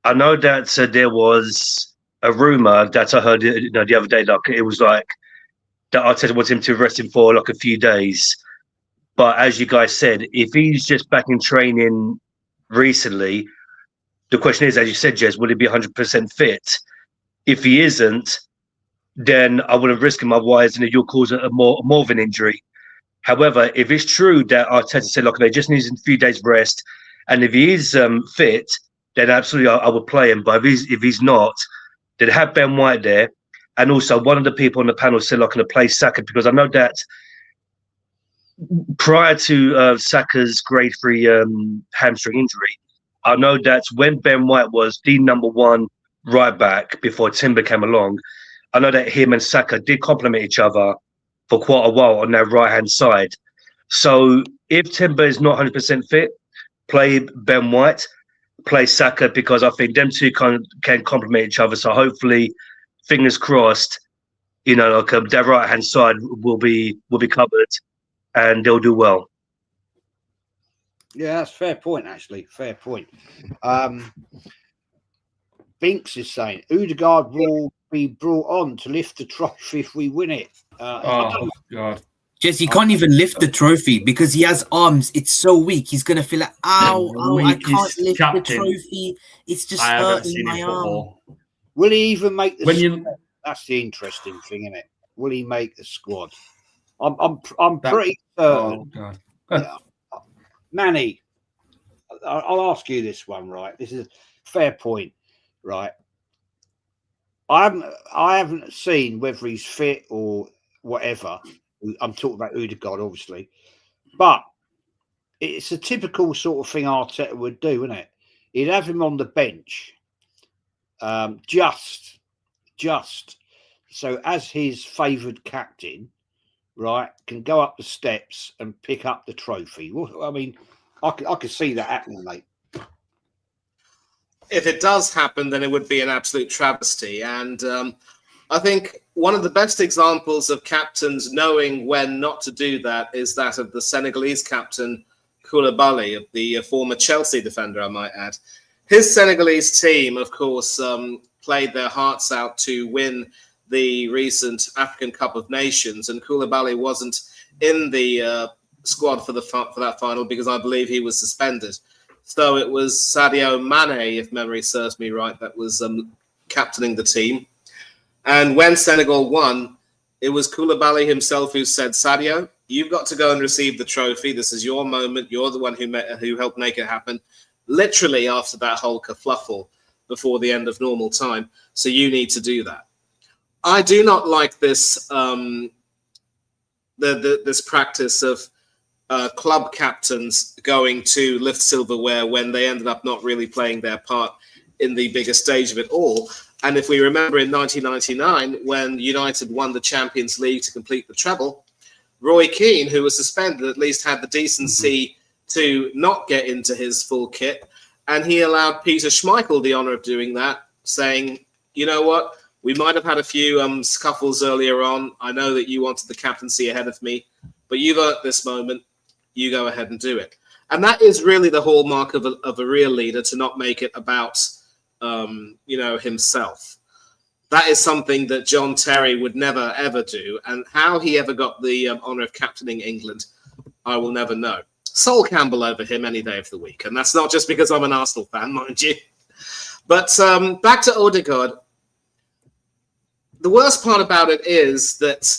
I know that there was a rumor that I heard the other day, like it was like that Arteta wants him to rest him for like a few days. But as you guys said, if he's just back in training recently, the question is, as you said, Jez, will he be 100% fit? If he isn't, then I wouldn't risk him. Otherwise, you'll cause more of an injury. However, if it's true that Arteta said, look, they just need a few days rest, and if he is fit, then absolutely I would play him. But if he's not, then have Ben White there. And also, one of the people on the panel said, I'm going to play Saka because I know that prior to Saka's grade 3 hamstring injury, I know that when Ben White was the number one right back before Timber came along, I know that him and Saka did complement each other for quite a while on that right-hand side. So if Timber is not 100% fit, play Ben White, play Saka, because I think them two can complement each other. So hopefully, fingers crossed, their right-hand side will be covered and they'll do well. Yeah, that's a fair point, actually. Fair point. Binks is saying Odegaard will be brought on to lift the trophy if we win it. Oh, God. Jess, he can't even lift the trophy because he has arms. It's so weak. He's going to feel like, ow, I can't lift the trophy. It's just hurting my arm. Will he even make the squad? That's the interesting thing, isn't it? Will he make the squad? I'm pretty certain. Oh, God. Yeah. Manny, I'll ask you this one, right? This is a fair point, right? I haven't seen whether he's fit or whatever. I'm talking about Odegaard, obviously, but it's a typical sort of thing Arteta would do, isn't it? He'd have him on the bench, just so as his favoured captain, right, can go up the steps and pick up the trophy. Well, I mean, I could see that happening, mate. If it does happen, then it would be an absolute travesty. And I think one of the best examples of captains knowing when not to do that is that of the Senegalese captain, Koulibaly, the former Chelsea defender, I might add. His Senegalese team, of course, played their hearts out to win the recent African Cup of Nations, and Koulibaly wasn't in the squad for that final because I believe he was suspended. So it was Sadio Mane, if memory serves me right, that was captaining the team. And when Senegal won, it was Koulibaly himself who said, Sadio, you've got to go and receive the trophy. This is your moment. You're the one who helped make it happen. Literally after that whole kerfluffle before the end of normal time. So you need to do that. I do not like this this practice of club captains going to lift silverware when they ended up not really playing their part in the biggest stage of it all. And if we remember in 1999, when United won the Champions League to complete the treble, Roy Keane, who was suspended, at least had the decency to not get into his full kit. And he allowed Peter Schmeichel the honour of doing that, saying, you know what, we might have had a few scuffles earlier on. I know that you wanted the captaincy ahead of me, but you've earned this moment. You go ahead and do it. And that is really the hallmark of a real leader, to not make it about, himself. That is something that John Terry would never, ever do. And how he ever got the honour of captaining England, I will never know. Sol Campbell over him any day of the week. And that's not just because I'm an Arsenal fan, mind you. But back to Odegaard. The worst part about it is that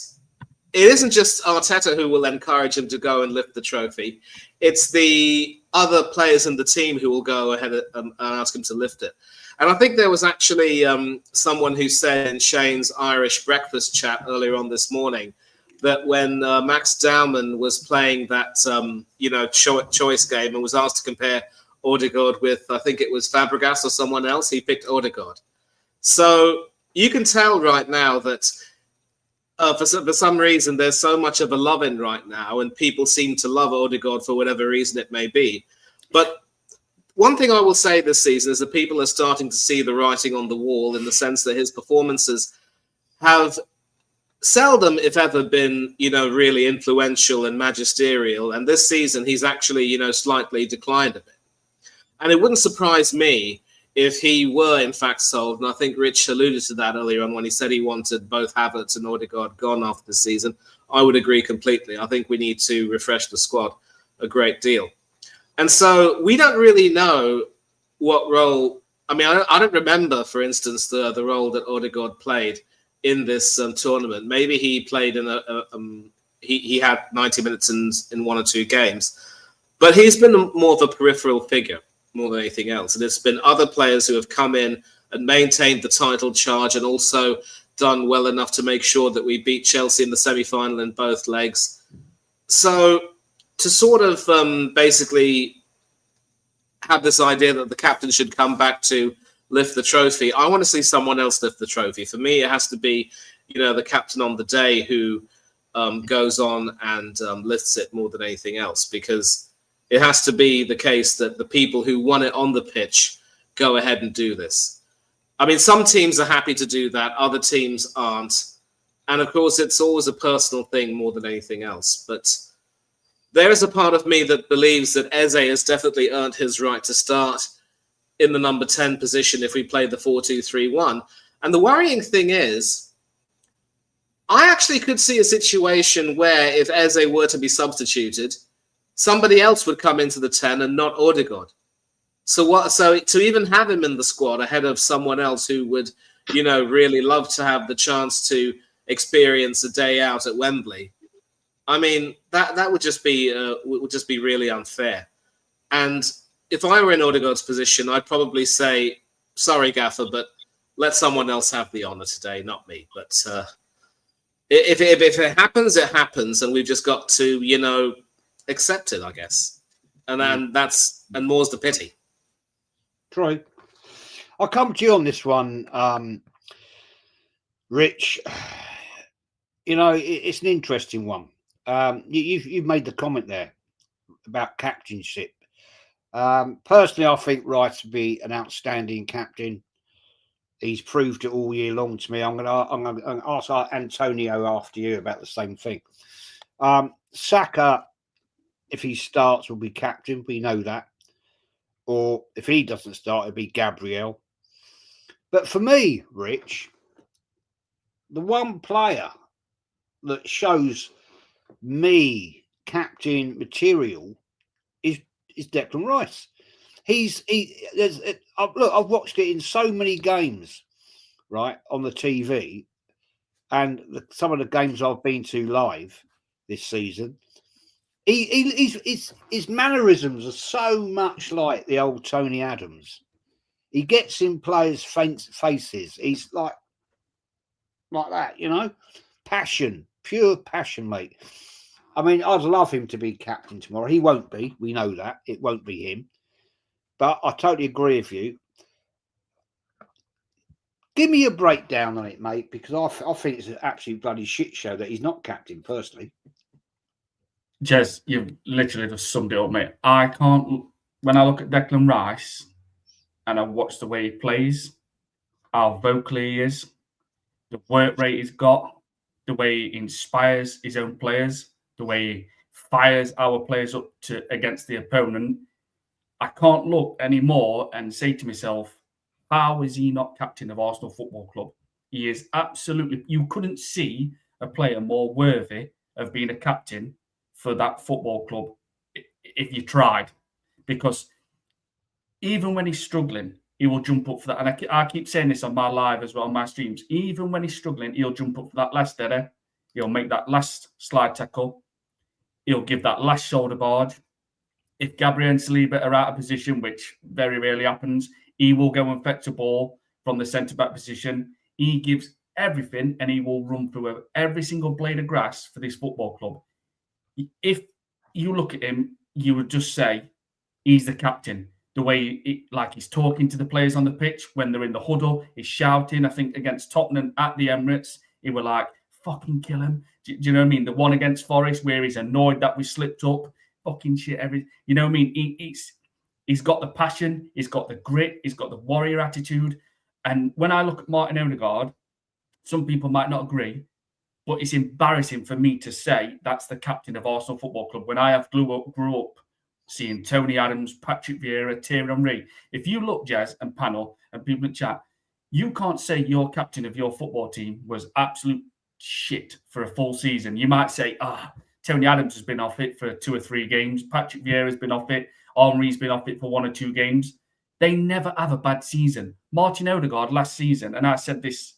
it isn't just Arteta who will encourage him to go and lift the trophy. It's the other players in the team who will go ahead and ask him to lift it. And I think there was actually someone who said in Shane's Irish breakfast chat earlier on this morning that when Max Dowman was playing that, choice game and was asked to compare Odegaard with, I think it was Fabregas or someone else, he picked Odegaard. So you can tell right now that for some reason there's so much of a love-in right now, and people seem to love Odegaard for whatever reason it may be. But one thing I will say this season is that people are starting to see the writing on the wall, in the sense that his performances have seldom, if ever, been, really influential and magisterial. And this season, he's actually, slightly declined a bit. And it wouldn't surprise me if he were, in fact, sold. And I think Rich alluded to that earlier on when he said he wanted both Havertz and Odegaard gone after the season. I would agree completely. I think we need to refresh the squad a great deal. And so we don't really know what role. I mean, I don't remember, for instance, the role that Odegaard played in this tournament. Maybe he played in he had 90 minutes in one or two games, but he's been more of a peripheral figure more than anything else. And it's been other players who have come in and maintained the title charge, and also done well enough to make sure that we beat Chelsea in the semi-final in both legs. So to sort of basically have this idea that the captain should come back to lift the trophy, I want to see someone else lift the trophy. For me, it has to be, the captain on the day who goes on and lifts it more than anything else, because it has to be the case that the people who won it on the pitch go ahead and do this. I mean, some teams are happy to do that, other teams aren't. And of course, it's always a personal thing more than anything else. But there is a part of me that believes that Eze has definitely earned his right to start in the number 10 position if we play the 4-2-3-1. And the worrying thing is, I actually could see a situation where if Eze were to be substituted, somebody else would come into the 10 and not Odegaard. So to even have him in the squad ahead of someone else who would, really love to have the chance to experience a day out at Wembley, I mean, that would just be really unfair. And if I were in Odegaard's position, I'd probably say, sorry, Gaffer, but let someone else have the honour today, not me. But if it happens, it happens, and we've just got to, accept it, I guess. And then and more's the pity. Troy, I'll come to you on this one, Rich. It's an interesting one. You've made the comment there about captainship. Personally, I think Rice would be an outstanding captain. He's proved it all year long to me. I'm going to ask Antonio after you about the same thing. Saka, if he starts, will be captain. We know that. Or if he doesn't start, it'll be Gabriel. But for me, Rich, the one player that shows me captain material is Declan Rice. I've watched it in so many games, right, on the TV, and some of the games I've been to live this season. His mannerisms are so much like the old Tony Adams. He gets in players' faces. He's like that, you know, passion, pure passion, mate. I mean, I'd love him to be captain tomorrow. He won't be. We know that. It won't be him. But I totally agree with you. Give me a breakdown on it, mate, because I think it's an absolute bloody shit show that he's not captain, personally. Jez, you've literally just summed it up, mate. I can't, when I look at Declan Rice and I watch the way he plays, how vocal he is, the work rate he's got, the way he inspires his own players, the way he fires our players up against the opponent, I can't look anymore and say to myself, how is he not captain of Arsenal Football Club? He is absolutely, you couldn't see a player more worthy of being a captain for that football club if you tried. Because even when he's struggling, he will jump up for that. And I keep saying this on my live as well, on my streams. Even when he's struggling, he'll jump up for that last header. He'll make that last slide tackle. He'll give that last shoulder barge. If Gabriel and Saliba are out of position, which very rarely happens, he will go and fetch a ball from the centre-back position. He gives everything and he will run through every single blade of grass for this football club. If you look at him, you would just say he's the captain. The way he's talking to the players on the pitch when they're in the huddle, he's shouting. I think against Tottenham at the Emirates, he were like, fucking kill him. Do you know what I mean? The one against Forest where he's annoyed that we slipped up. Fucking shit. You know what I mean? He's got the passion, he's got the grit, he's got the warrior attitude. And when I look at Martin Odegaard, some people might not agree, but it's embarrassing for me to say that's the captain of Arsenal Football Club when I have grew up seeing Tony Adams, Patrick Vieira, Thierry Henry. If you look, Jez and panel and people in chat, you can't say your captain of your football team was absolute shit for a full season. You might say, Tony Adams has been off it for 2 or 3 games. Patrick Vieira has been off it. Henry's been off it for 1 or 2 games. They never have a bad season. Martin Odegaard last season, and I said this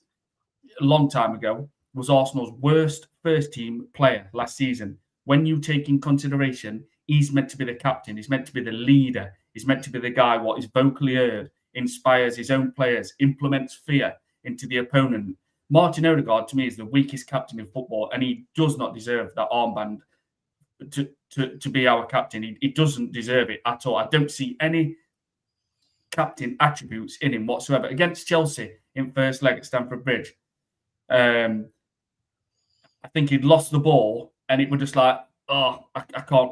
a long time ago, was Arsenal's worst first-team player last season. When you take in consideration, he's meant to be the captain. He's meant to be the leader. He's meant to be the guy what is vocally heard, inspires his own players, implements fear into the opponent. Martin Odegaard, to me, is the weakest captain in football, and he does not deserve that armband to be our captain. He doesn't deserve it at all. I don't see any captain attributes in him whatsoever. Against Chelsea in first leg at Stamford Bridge, I think he'd lost the ball, and it was just like, I can't.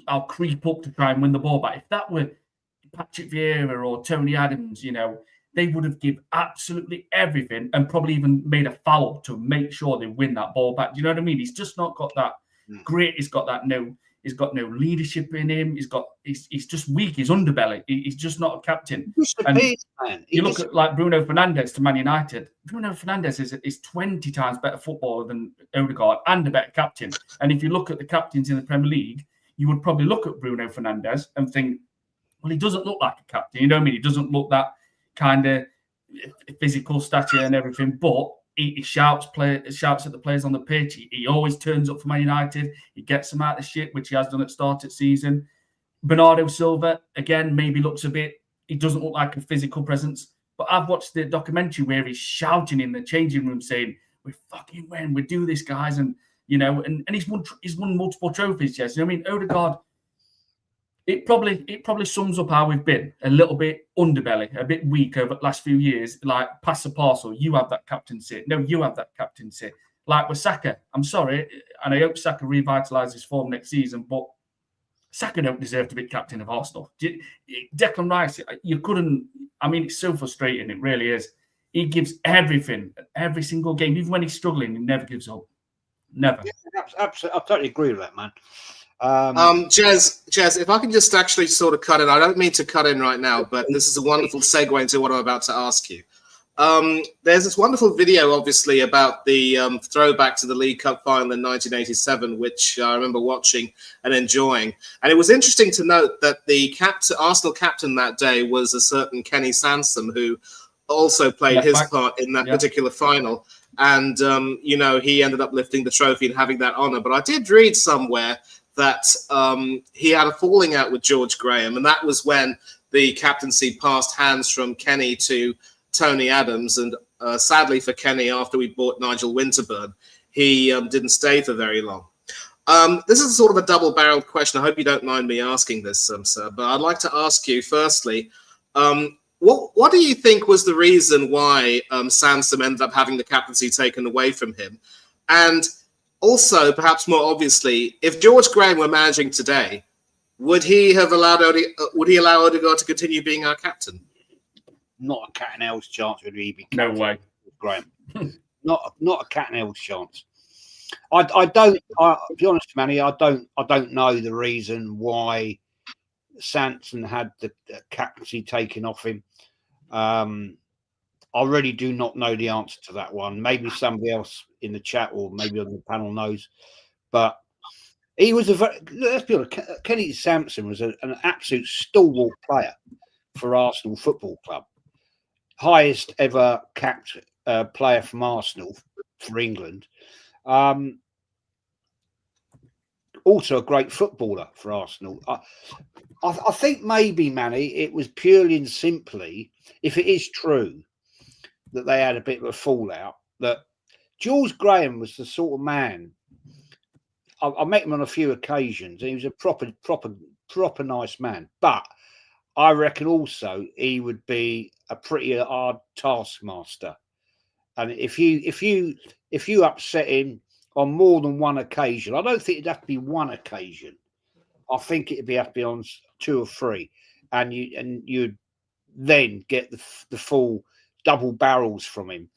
I'll creep up to try and win the ball back. If that were Patrick Vieira or Tony Adams, they would have given absolutely everything and probably even made a foul to make sure they win that ball back. Do you know what I mean? He's just not got that grit. He's got no leadership in him. He's just weak. He's underbelly. He's just not a captain. You look at like Bruno Fernandes to Man United. Bruno Fernandes is 20 times better footballer than Odegaard and a better captain. And if you look at the captains in the Premier League, you would probably look at Bruno Fernandes and think, well, he doesn't look like a captain. You know what I mean? He doesn't look that kind of physical stature and everything, but he shouts at the players on the pitch. He always turns up for Man United. He gets them out of the shit, which he has done at the start of the season. Bernardo Silva, again, maybe looks a bit, he doesn't look like a physical presence, but I've watched the documentary where he's shouting in the changing room saying, we fucking win, we do this, guys. And, and he's won multiple trophies, yes. You know what I mean? Odegaard, it probably sums up how we've been a little bit underbelly, a bit weak over the last few years. Like, pass the parcel, you have that captaincy. No, you have that captaincy. Like with Saka, I'm sorry, and I hope Saka revitalises his form next season, but Saka don't deserve to be captain of Arsenal. Declan Rice, you couldn't. I mean, it's so frustrating. It really is. He gives everything, every single game, even when he's struggling. He never gives up. Never. Yeah, absolutely, I totally agree with that, man. Jez, if I can just actually sort of cut in, I don't mean to cut in right now, but this is a wonderful segue into what I'm about to ask you. There's this wonderful video, obviously, about the throwback to the League Cup final in 1987, which I remember watching and enjoying. And it was interesting to note that the Arsenal captain that day was a certain Kenny Sansom, who also played his part in that particular final. And, he ended up lifting the trophy and having that honour. But I did read somewhere that he had a falling out with George Graham, and that was when the captaincy passed hands from Kenny to Tony Adams, and sadly for Kenny, after we bought Nigel Winterburn, he didn't stay for very long. This is sort of a double-barreled question. I hope you don't mind me asking this, sir, but I'd like to ask you, firstly, what do you think was the reason why Sansom ended up having the captaincy taken away from him? And also, perhaps more obviously, if George Graham were managing today, would he allow Odegaard to continue being our captain? Not a cat and hell's chance would he be captain. No way, Graham. not a cat and hell's chance. I don't. To be honest, Manny, I don't know the reason why Sanson had the captaincy taken off him. I really do not know the answer to that one. Maybe somebody else in the chat or maybe on the panel knows. But he was let's be honest, Kenny Sansom was an absolute stalwart player for Arsenal Football Club. Highest ever capped player from Arsenal for England. Also a great footballer for Arsenal. I think maybe, Manny, it was purely and simply, if it is true that they had a bit of a fallout, that George Graham was the sort of man. I met him on a few occasions, and he was a proper nice man. But I reckon also he would be a pretty hard taskmaster. And if you upset him on more than one occasion, I don't think it'd have to be one occasion. I think it'd have to be on 2 or 3, and you'd then get the full double barrels from him.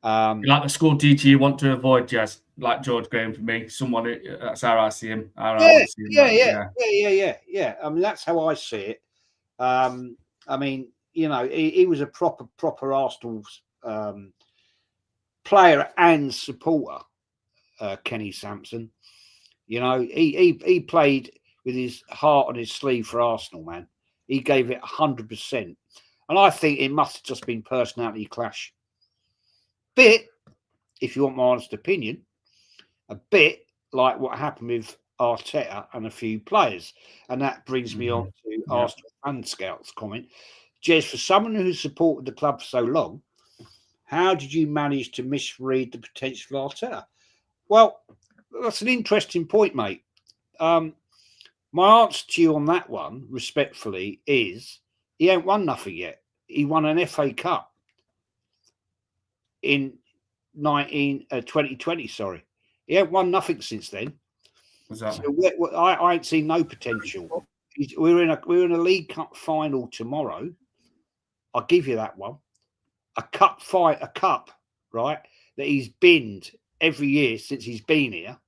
Like the school teacher you want to avoid, Jazz, like George Graham for me. Someone that's how I see him. Yeah. I mean, that's how I see it. I mean, he was a proper Arsenal player and supporter, Kenny Sansom. He played with his heart on his sleeve for Arsenal, man. He gave it 100%. And I think it must have just been personality clash. Bit, if you want my honest opinion, a bit like what happened with Arteta and a few players. And that brings me on to Arsenal Fan Scouts comment. Jez, for someone who supported the club for so long, how did you manage to misread the potential of Arteta? Well, that's an interesting point, mate. My answer to you on that one, respectfully, is he ain't won nothing yet. He won an FA Cup in 2020. Sorry, he ain't won nothing since then. Exactly. So I ain't seen no potential. We're in a League Cup final tomorrow. I'll give you that one. A cup, right? That he's binned every year since he's been here,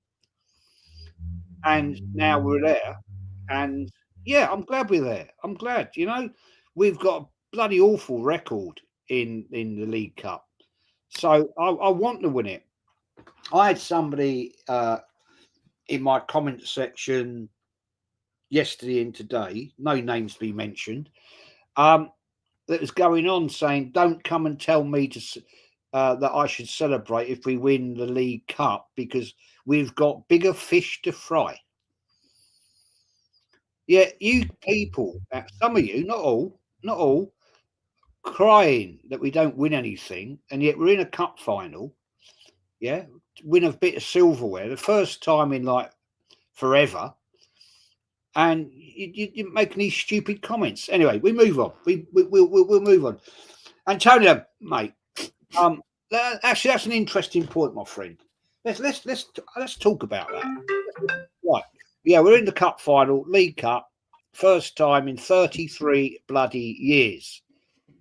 and now we're there. And yeah, I'm glad we're there. I'm glad. We've got a bloody awful record in the League Cup, so I want to win it. I had somebody in my comment section yesterday and today, no names be mentioned, that was going on saying, "Don't come and tell me that I should celebrate if we win the League Cup because we've got bigger fish to fry." Yeah, you people, some of you, not all, crying that we don't win anything, and yet we're in a cup final. Yeah, win a bit of silverware, the first time in like forever, and you're making these stupid comments. Anyway, we move on. We'll move on. Antonio, mate, actually, that's an interesting point, my friend. Let's talk about that. Right. Yeah, we're in the cup final, League Cup, first time in 33 bloody years,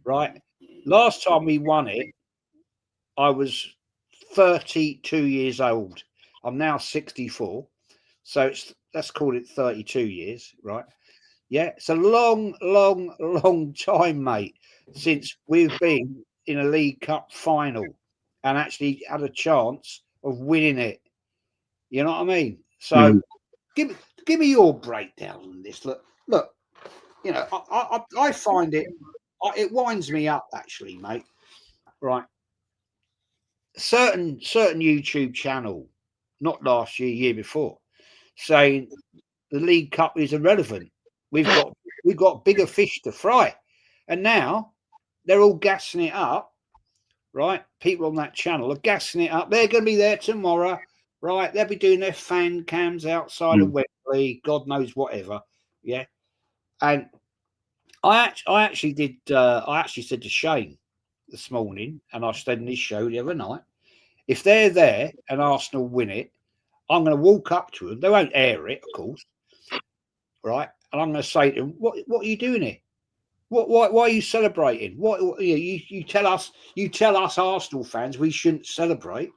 right? Last time we won it, I was 32 years old. I'm now 64. So let's call it 32 years, right? Yeah, it's a long time, mate, since we've been in a League Cup final and actually had a chance of winning it. You know what I mean? So give me your breakdown on this. Look. You know, I find it winds me up actually, mate. Right, certain YouTube channel, not last year before, saying the League Cup is irrelevant. We've got bigger fish to fry, and now they're all gassing it up. Right, people on that channel are gassing it up. They're going to be there tomorrow. Right, they'll be doing their fan cams outside of Wembley. God knows whatever. Yeah, and I actually did. I actually said to Shane this morning, and I said in his show the other night, if they're there and Arsenal win it, I'm going to walk up to them. They won't air it, of course, right? And I'm going to say to them, "What are you doing here? Why are you celebrating? You tell us Arsenal fans we shouldn't celebrate,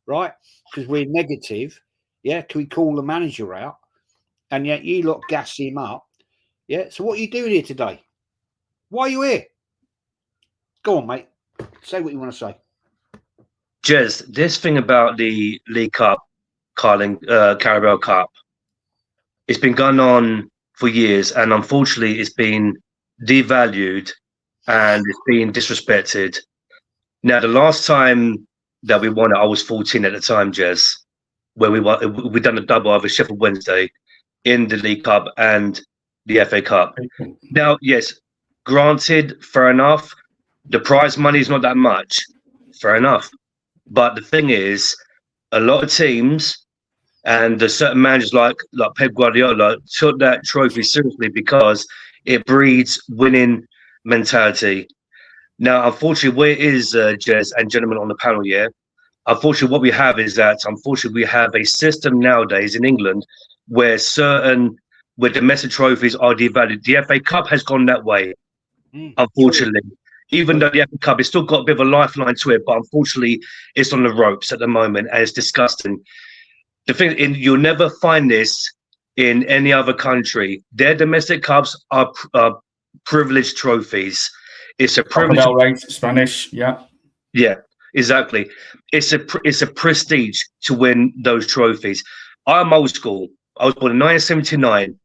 right? Because we're negative. Yeah, can we call the manager out? And yet you lot gas him up. Yeah. So what are you doing here today? Why are you here? Go on, mate. Say what you want to say. Jez, this thing about the League Cup, Carabao Cup, it's been going on for years, and unfortunately, it's been devalued and it's been disrespected. Now, the last time that we won it, I was 14 at the time, Jez, where we done a double over Sheffield Wednesday in the League Cup and the FA Cup. Now, yes, granted, fair enough. The prize money is not that much. Fair enough. But the thing is, a lot of teams and certain managers like Pep Guardiola took that trophy seriously because it breeds winning mentality. Now, unfortunately, where it is, Jez and gentlemen on the panel here, unfortunately, what we have is that, unfortunately, we have a system nowadays in England where domestic trophies are devalued. The FA Cup has gone that way, unfortunately. Even though the FA Cup has still got a bit of a lifeline to it, but unfortunately, it's on the ropes at the moment, and it's disgusting. The thing, you'll never find this in any other country. Their domestic cups are privileged trophies. It's a privilege. Race, Spanish, yeah. Yeah, exactly. It's a prestige to win those trophies. I'm old school. I was born in 1979,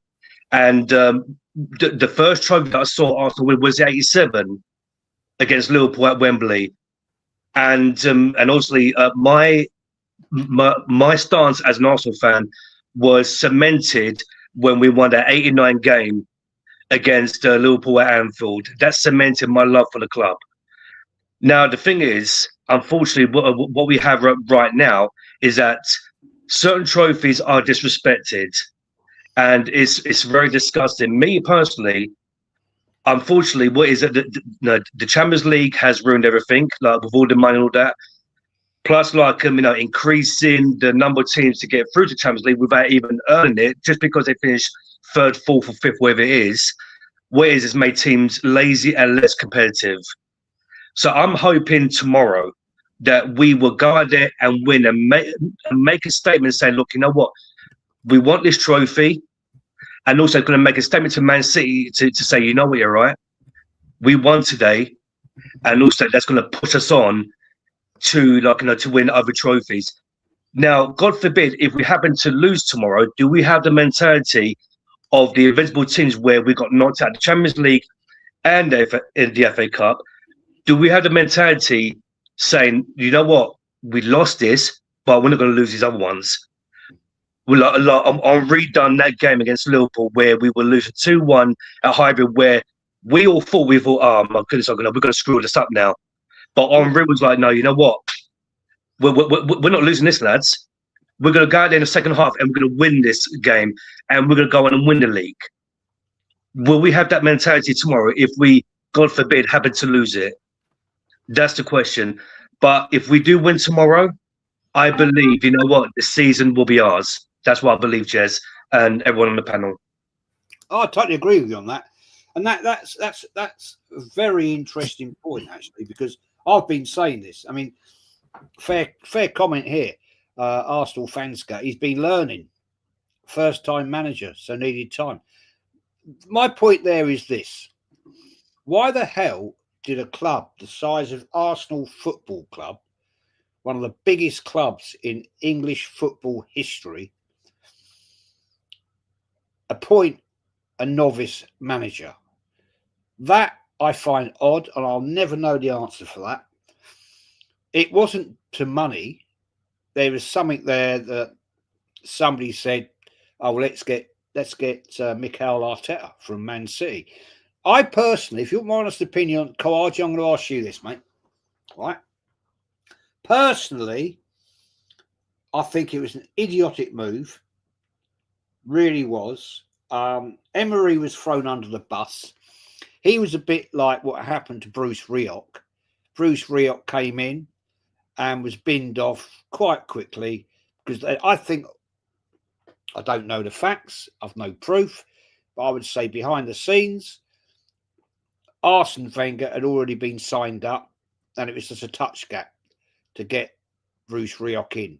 and the first trophy that I saw Arsenal win was '87 against Liverpool at Wembley, and obviously my stance as an Arsenal fan was cemented when we won that '89 game against Liverpool at Anfield. That cemented my love for the club. Now, the thing is, unfortunately, what we have right now is that certain trophies are disrespected, and it's very disgusting. Me personally, unfortunately, what is it? The Champions League has ruined everything, like with all the money and all that. Plus, increasing the number of teams to get through to Champions League without even earning it, just because they finish third, fourth, or fifth, wherever it is. What it is made teams lazy and less competitive. So I'm hoping tomorrow that we will go out there and win and make a statement saying, look, you know what? We want this trophy. And also going to make a statement to Man City to say, you know what, you're right. We won today. And also that's going to push us on to to win other trophies. Now, God forbid, if we happen to lose tomorrow, do we have the mentality of the invincible teams where we got knocked out of the Champions League and in the FA Cup? Do we have the mentality saying, you know what, we lost this, but we're not going to lose these other ones? I'm redone that game against Liverpool where we were losing 2-1 at Highbury, where we thought, oh my goodness, we're going to screw this up now. But Henry was like, no, you know what? We're not losing this, lads. We're going to go out there in the second half and we're going to win this game and we're going to go on and win the league. Will we have that mentality tomorrow if we, God forbid, happen to lose it? That's the question. But if we do win tomorrow, I believe, you know what, the season will be ours. That's what I believe, Jez. and everyone on the panel. Oh, I totally agree with you on that, and that's a very interesting point actually, because I've been saying this. I mean, fair comment here. Arsenal fanscape. He's been learning, first time manager, so needed time. My point there is this: why the hell did a club the size of Arsenal Football Club, one of the biggest clubs in English football history, appoint a novice manager? That I find odd, and I'll never know the answer for that. It wasn't to money. There was something there that somebody said, "Oh, let's get Mikel Arteta from Man City." I personally, if you want my honest opinion, Kawaji, I'm going to ask you this, mate. Right? Personally, I think it was an idiotic move. Really was. Emery was thrown under the bus. He was a bit like what happened to Bruce Rioch. Bruce Rioch came in and was binned off quite quickly because I don't know the facts, I've no proof, but I would say behind the scenes, Arsene Wenger had already been signed up, and it was just a touch gap to get Bruce Rioch in.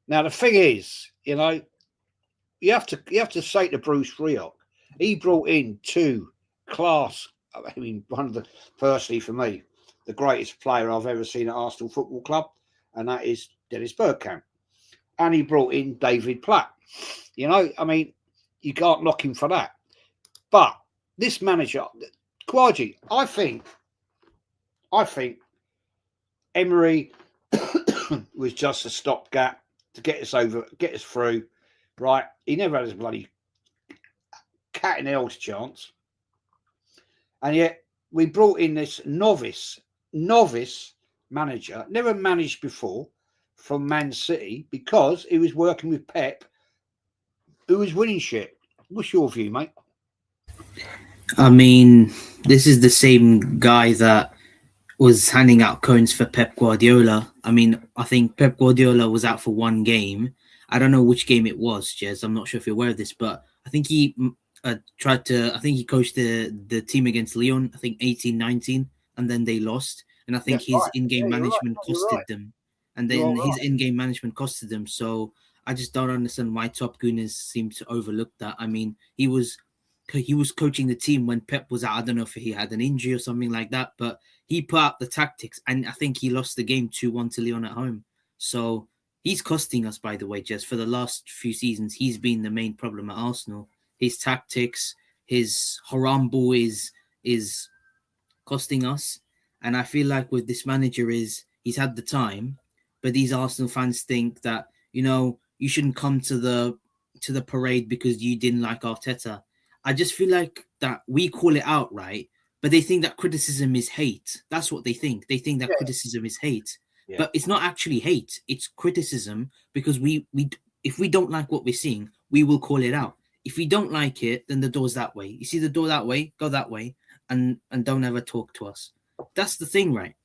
Now the thing is, you know, you have to say to Bruce Rioch, he brought in two class. I mean, personally for me, the greatest player I've ever seen at Arsenal Football Club, and that is Dennis Bergkamp. And he brought in David Platt. You know, I mean, you can't knock him for that. But this manager, Kwaji, I think Emery was just a stopgap to get us through. Right? He never had his bloody cat in hell's chance. And yet we brought in this novice manager, never managed before, from Man City, because he was working with Pep, who was winning shit. What's your view, mate? I mean, this is the same guy that was handing out cones for Pep Guardiola. I mean, I think Pep Guardiola was out for one game. I don't know which game it was, Jez. I'm not sure if you're aware of this, but I think he he coached the team against Lyon, I think 18-19, and then they lost. And I think his in-game management costed them. And then his in-game management costed them. So I just don't understand why Top Gooners seem to overlook that. I mean, he was coaching the team when Pep was out. I don't know if he had an injury or something like that, but he put out the tactics, and I think he lost the game 2-1 to Lyon at home. So he's costing us, by the way, Jess. For the last few seasons, he's been the main problem at Arsenal. His tactics, his haram ball is costing us. And I feel like with this manager he's had the time, but these Arsenal fans think that, you know, you shouldn't come to the parade because you didn't like Arteta. I just feel like that we call it out, right? But they think that criticism is hate. That's what they think. They think that criticism is hate. Yeah. But it's not actually hate. It's criticism, because we if we don't like what we're seeing, we will call it out. If we don't like it, then the door's that way. You see the door that way, go that way, and don't ever talk to us. That's the thing, right?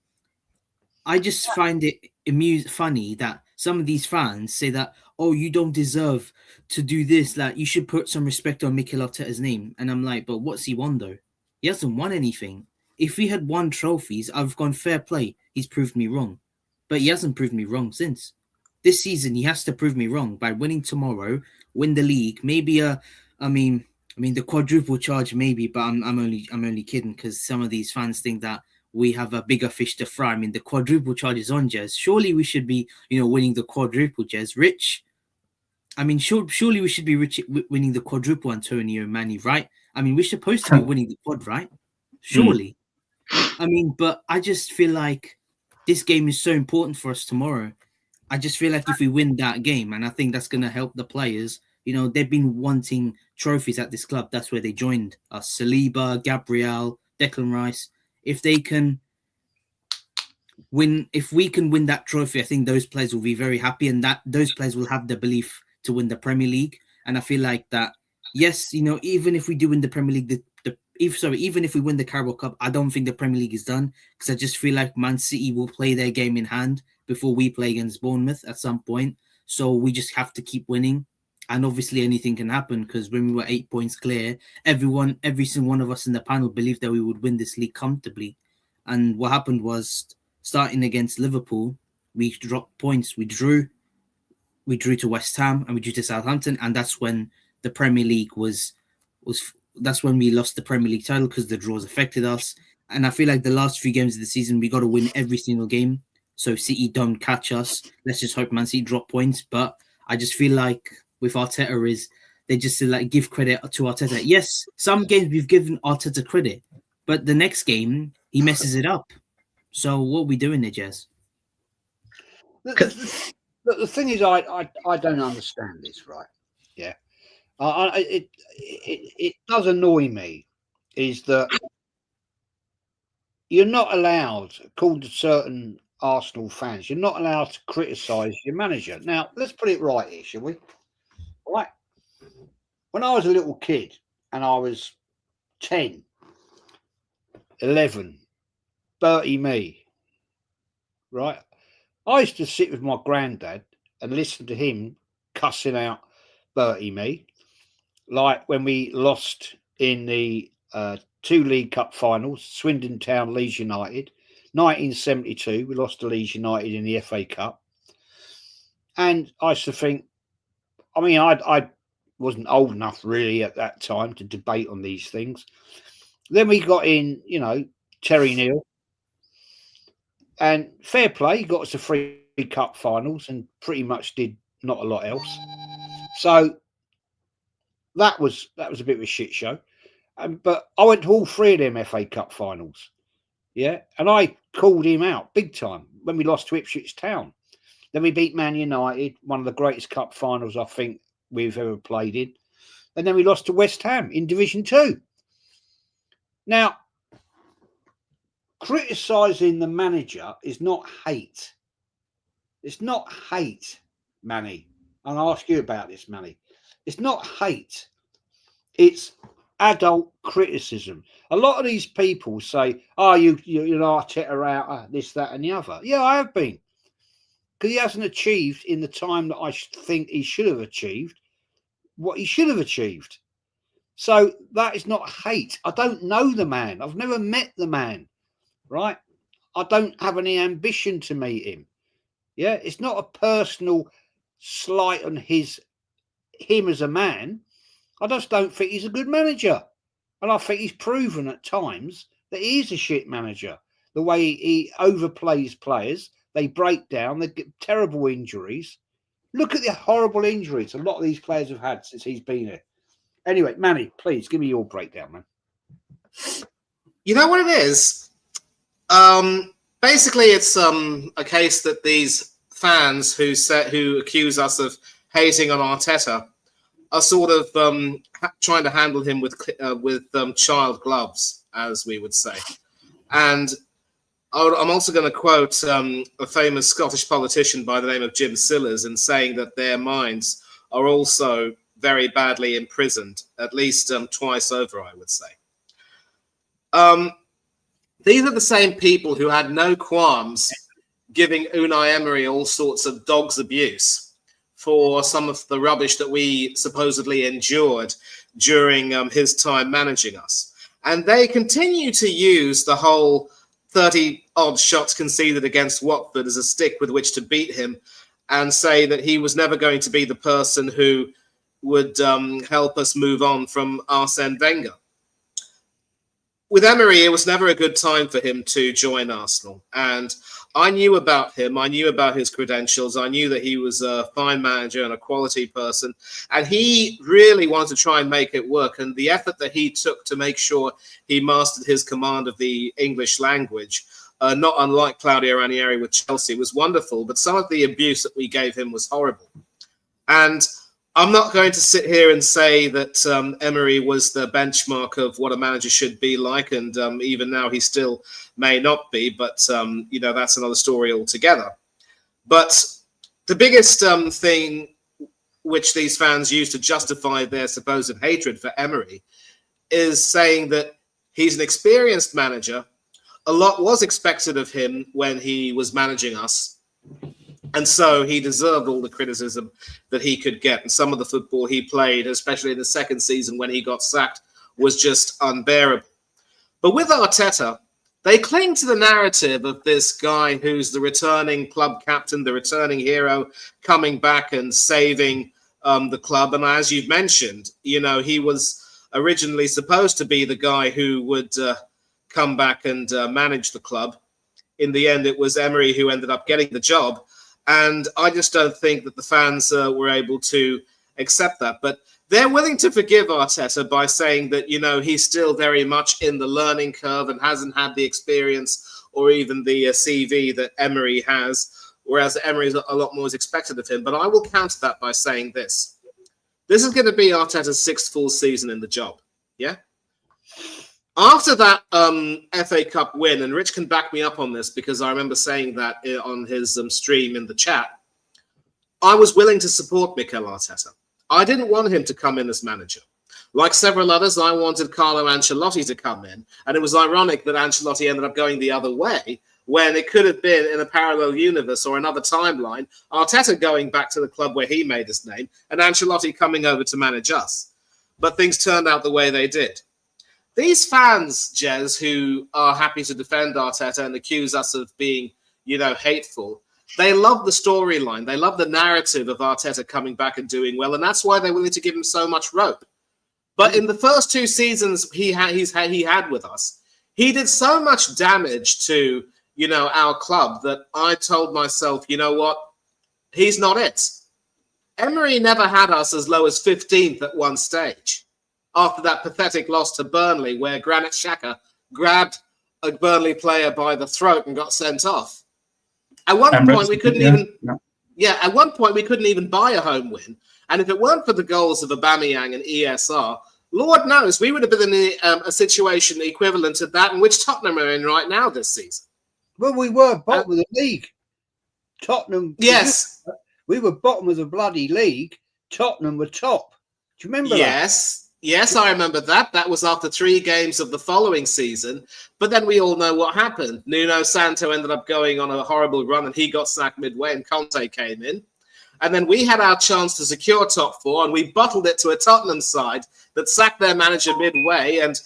I just find it funny that some of these fans say that, oh, you don't deserve to do this. Like, you should put some respect on Mikel Arteta's name. And I'm like, but what's he won, though? He hasn't won anything. If he had won trophies, I've gone fair play. He's proved me wrong. But he hasn't proved me wrong since. This season, he has to prove me wrong by winning tomorrow, win the league. Maybe the quadruple charge, maybe, but I'm only kidding, because some of these fans think that we have a bigger fish to fry. I mean, the quadruple charge is on, Jez. Surely we should be, winning the quadruple, Jez. Rich. I mean, surely we should be winning the quadruple, Antonio, Manny, right? I mean, we're supposed to be winning the quad, right? Surely. I mean, but I just feel like this game is so important for us tomorrow. I just feel like if we win that game, and I think that's going to help the players, they've been wanting trophies at this club. That's where they joined us. Saliba, Gabriel, Declan Rice. If they can win, if we can win that trophy, I think those players will be very happy, and that those players will have the belief to win the Premier League. And I feel like that, yes, even if we do win the Premier League, even if we win the Carabao Cup, I don't think the Premier League is done, because I just feel like Man City will play their game in hand before we play against Bournemouth at some point. So we just have to keep winning. And obviously anything can happen because when we were 8 points clear, every single one of us in the panel believed that we would win this league comfortably. And what happened was, starting against Liverpool, we dropped points. We drew to West Ham and we drew to Southampton, and that's when the Premier League was that's when we lost the Premier League title because the draws affected us. And I feel like the last 3 games of the season, we got to win every single game. So if City don't catch us, let's just hope Man City drop points. But I just feel like with Arteta is they just like give credit to Arteta. Yes, some games we've given Arteta credit, but the next game he messes it up. So what are we doing there, Jez? The thing is, I don't understand this, right? Yeah, it does annoy me, is that you're not allowed, according to certain Arsenal fans, you're not allowed to criticise your manager. Now, let's put it right here, shall we? Right. When I was a little kid and I was 10, 11, Bertie me, right? I used to sit with my granddad and listen to him cussing out Bertie me, like when we lost in the 2 League Cup finals, Swindon Town, Leeds United. 1972, we lost to Leeds United in the FA Cup. And I used to think, I mean, I wasn't old enough really at that time to debate on these things. Then we got in, Terry Neal. And fair play, he got us to 3 Cup finals and pretty much did not a lot else. So that was a bit of a shit show. But I went to all 3 of them FA Cup finals. Yeah. And I called him out big time when we lost to Ipswich Town. Then we beat Man United, one of the greatest cup finals I think we've ever played in. And then we lost to West Ham in Division 2. Now, criticising the manager is not hate. It's not hate, Manny. And I'll ask you about this, Manny. It's not hate. It's adult criticism. A lot of these people say, "Oh, you're Arteta out, this, that, and the other." Yeah, I have been, because he hasn't achieved in the time that I think he should have achieved what he should have achieved. So that is not hate. I don't know the man. I've never met the man, right? I don't have any ambition to meet him. Yeah, it's not a personal slight on him as a man. I just don't think he's a good manager. And I think he's proven at times that he is a shit manager. The way he overplays players, they break down, they get terrible injuries. Look at the horrible injuries a lot of these players have had since he's been here. Anyway, Manny, please give me your breakdown, man. You know what it is? Basically, it's a case that these fans who accuse us of hating on Arteta are sort of trying to handle him with child gloves, as we would say. And I'm also going to quote a famous Scottish politician by the name of Jim Sillars in saying that their minds are also very badly imprisoned, at least twice over, I would say. These are the same people who had no qualms giving Unai Emery all sorts of dog's abuse for some of the rubbish that we supposedly endured during his time managing us. And they continue to use the whole 30-odd shots conceded against Watford as a stick with which to beat him and say that he was never going to be the person who would help us move on from Arsene Wenger. With Emery, it was never a good time for him to join Arsenal. And I knew about him. I knew about his credentials. I knew that he was a fine manager and a quality person. And he really wanted to try and make it work. And the effort that he took to make sure he mastered his command of the English language, not unlike Claudio Ranieri with Chelsea, was wonderful. But some of the abuse that we gave him was horrible. And I'm not going to sit here and say that Emery was the benchmark of what a manager should be like, and even now he still may not be, but that's another story altogether. But the biggest thing which these fans use to justify their supposed hatred for Emery is saying that he's an experienced manager. A lot was expected of him when he was managing us, And so he deserved all the criticism that he could get. And some of the football he played, especially in the second season when he got sacked, was just unbearable. But with Arteta, they cling to the narrative of this guy who's the returning club captain, the returning hero, coming back and saving the club. And as you've mentioned, you know, he was originally supposed to be the guy who would come back and manage the club. In the end, it was Emery who ended up getting the job. And I just don't think that the fans were able to accept that. But they're willing to forgive Arteta by saying that, you know, he's still very much in the learning curve and hasn't had the experience or even the CV that Emery has, whereas Emery is a lot more is expected of him. But I will counter that by saying this. This is going to be Arteta's 6th full season in the job. Yeah? After that FA Cup win, and Rich can back me up on this because I remember saying that on his stream in the chat, I was willing to support Mikel Arteta. I didn't want him to come in as manager. Like several others, I wanted Carlo Ancelotti to come in, and it was ironic that Ancelotti ended up going the other way when it could have been in a parallel universe or another timeline, Arteta going back to the club where he made his name and Ancelotti coming over to manage us. But things turned out the way they did. These fans, Jez, who are happy to defend Arteta and accuse us of being, you know, hateful, they love the storyline. They love the narrative of Arteta coming back and doing well, and that's why they're willing to give him so much rope. But in the first 2 seasons he had with us, he did so much damage to, you know, our club that I told myself, you know what, he's not it. Emery never had us as low as 15th at one stage. After that pathetic loss to Burnley, where Granit Xhaka grabbed a Burnley player by the throat and got sent off. At one point, we couldn't at one point we couldn't even buy a home win. And if it weren't for the goals of Aubameyang and ESR, Lord knows we would have been in a situation equivalent to that in which Tottenham are in right now this season. Well, we were bottom of the league. Tottenham. Yes. We were bottom of the bloody league. Tottenham were top. Do you remember that? Yes. Yes, I remember that. That was after 3 games of the following season. But then we all know what happened. Nuno Santo ended up going on a horrible run and he got sacked midway and Conte came in. And then we had our chance to secure top 4 and we bottled it to a Tottenham side that sacked their manager midway and